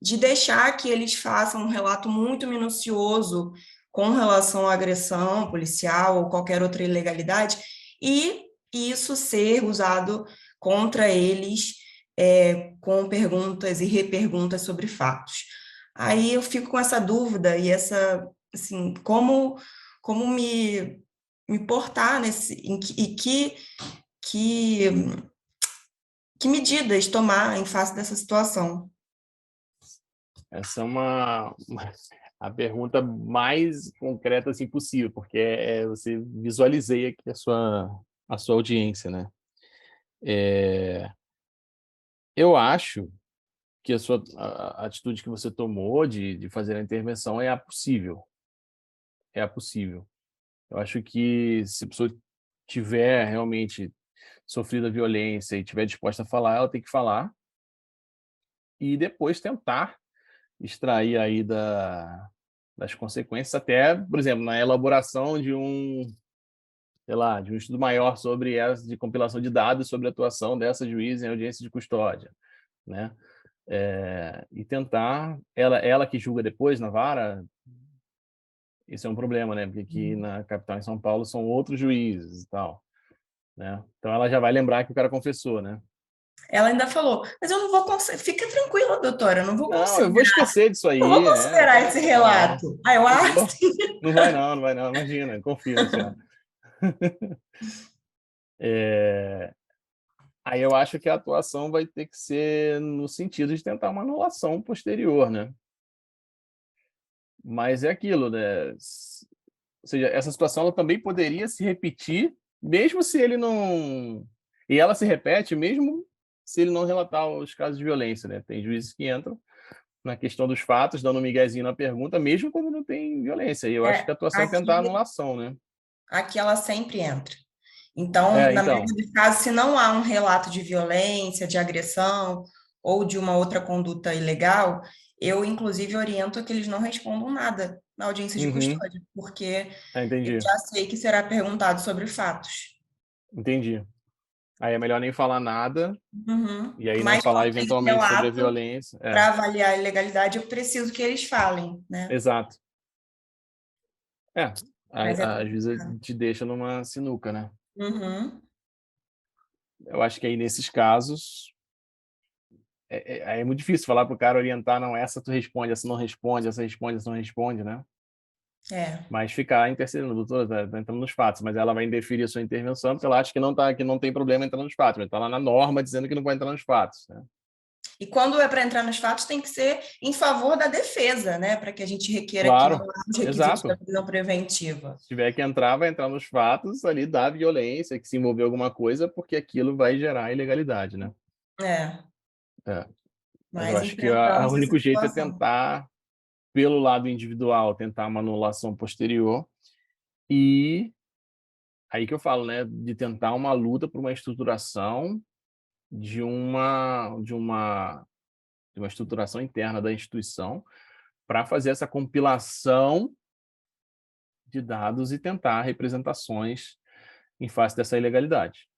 de deixar que eles façam um relato muito minucioso com relação à agressão policial ou qualquer outra ilegalidade, e isso ser usado contra eles com perguntas e reperguntas sobre fatos. Aí eu fico com essa dúvida e essa, assim, como me portar nesse, que medidas tomar em face dessa situação? Essa é a pergunta mais concreta assim, possível, porque você visualizei aqui a sua audiência, né? Eu acho que a atitude que você tomou de fazer a intervenção é a possível. É a possível. Eu acho que se a pessoa tiver realmente sofrido a violência e tiver disposta a falar, ela tem que falar e depois tentar extrair aí das consequências, até, por exemplo, na elaboração de de um estudo maior sobre de compilação de dados sobre a atuação dessa juíza em audiência de custódia, né? E tentar, ela que julga depois na vara, isso é um problema, né? Porque aqui na capital, em São Paulo, são outros juízes e tal, né? Então ela já vai lembrar que o cara confessou, né? Ela ainda falou, mas eu não vou considerar. Fica tranquila, doutora, eu não vou Não, considerar. eu vou esquecer disso aí. Eu vou considerar esse relato. Aí eu, Não vou. Não vai não, não vai não. Imagina, confia na senhora. Aí eu acho que a atuação vai ter que ser no sentido de tentar uma anulação posterior, né? Mas é aquilo, né? Ou seja, essa situação ela também poderia se repetir, mesmo se ele não... E ela se repete mesmo se ele não relatar os casos de violência, né? Tem juízes que entram na questão dos fatos, dando um miguezinho na pergunta, mesmo quando não tem violência. E eu acho que a atuação é tentar anulação, né? Aqui ela sempre entra. Então, na maioria dos casos, se não há um relato de violência, de agressão ou de uma outra conduta ilegal, eu, inclusive, oriento que eles não respondam nada na audiência de custódia, porque eu já sei que será perguntado sobre fatos. Entendi. Aí é melhor nem falar nada, e aí Mas não falar eventualmente sobre a violência. Para avaliar a ilegalidade, eu preciso que eles falem, né? Exato. Às vezes te deixa numa sinuca, né? Eu acho que aí nesses casos é muito difícil falar para o cara orientar, não, essa tu responde, essa não responde, essa responde, essa não responde, né? Mas ficar intercedendo, doutora, tá entrando nos fatos, mas ela vai indeferir a sua intervenção porque ela acha que não tem problema entrar nos fatos, mas está lá na norma dizendo que não vai entrar nos fatos, né? E quando é para entrar nos fatos, tem que ser em favor da defesa, né? Para que a gente requeira claro, que não há os requisitos da prisão preventiva. Se tiver que entrar, vai entrar nos fatos ali da violência, que se envolver alguma coisa, porque aquilo vai gerar ilegalidade, né? Mas eu acho que o único jeito é tentar, pelo lado individual, tentar uma anulação posterior e aí que eu falo, né, de tentar uma luta por uma estruturação de uma estruturação interna da instituição para fazer essa compilação de dados e tentar representações em face dessa ilegalidade,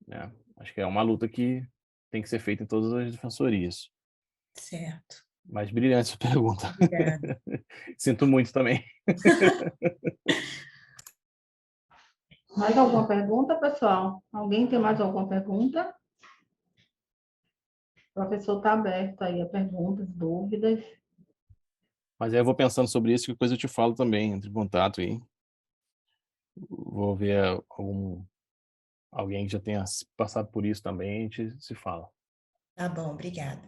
né? Acho que é uma luta que tem que ser feita em todas as defensorias. Certo. Mas brilhante sua pergunta. Obrigada. Sinto muito também. Mais alguma pergunta, pessoal? Alguém tem mais alguma pergunta? O professor está aberto aí a perguntas, dúvidas. Mas aí eu vou pensando sobre isso, que depois eu te falo também, entre em contato aí. Vou ver alguém que já tenha passado por isso também, a gente se fala. Tá bom, obrigada.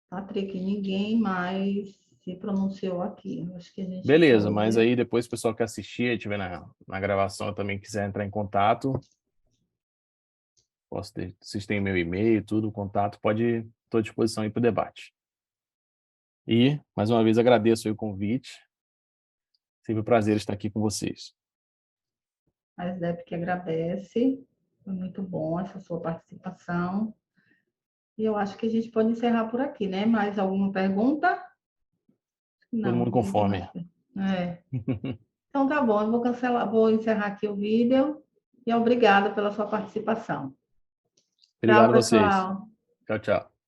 Patrick, ninguém mais se pronunciou aqui. Acho que a gente Beleza, pode... mas aí depois o pessoal que assistir, estiver na gravação também quiser entrar em contato, vocês têm meu e-mail, tudo, o contato, estou à disposição aí para o debate. E, mais uma vez, agradeço aí o convite. Sempre um prazer estar aqui com vocês. A SDEP que agradece. Foi muito bom essa sua participação. E eu acho que a gente pode encerrar por aqui, né? Mais alguma pergunta? Não. Todo mundo com fome. Então tá bom, eu vou encerrar aqui o vídeo e obrigada pela sua participação. Obrigado Tchau, a vocês. pessoal. Tchau, tchau.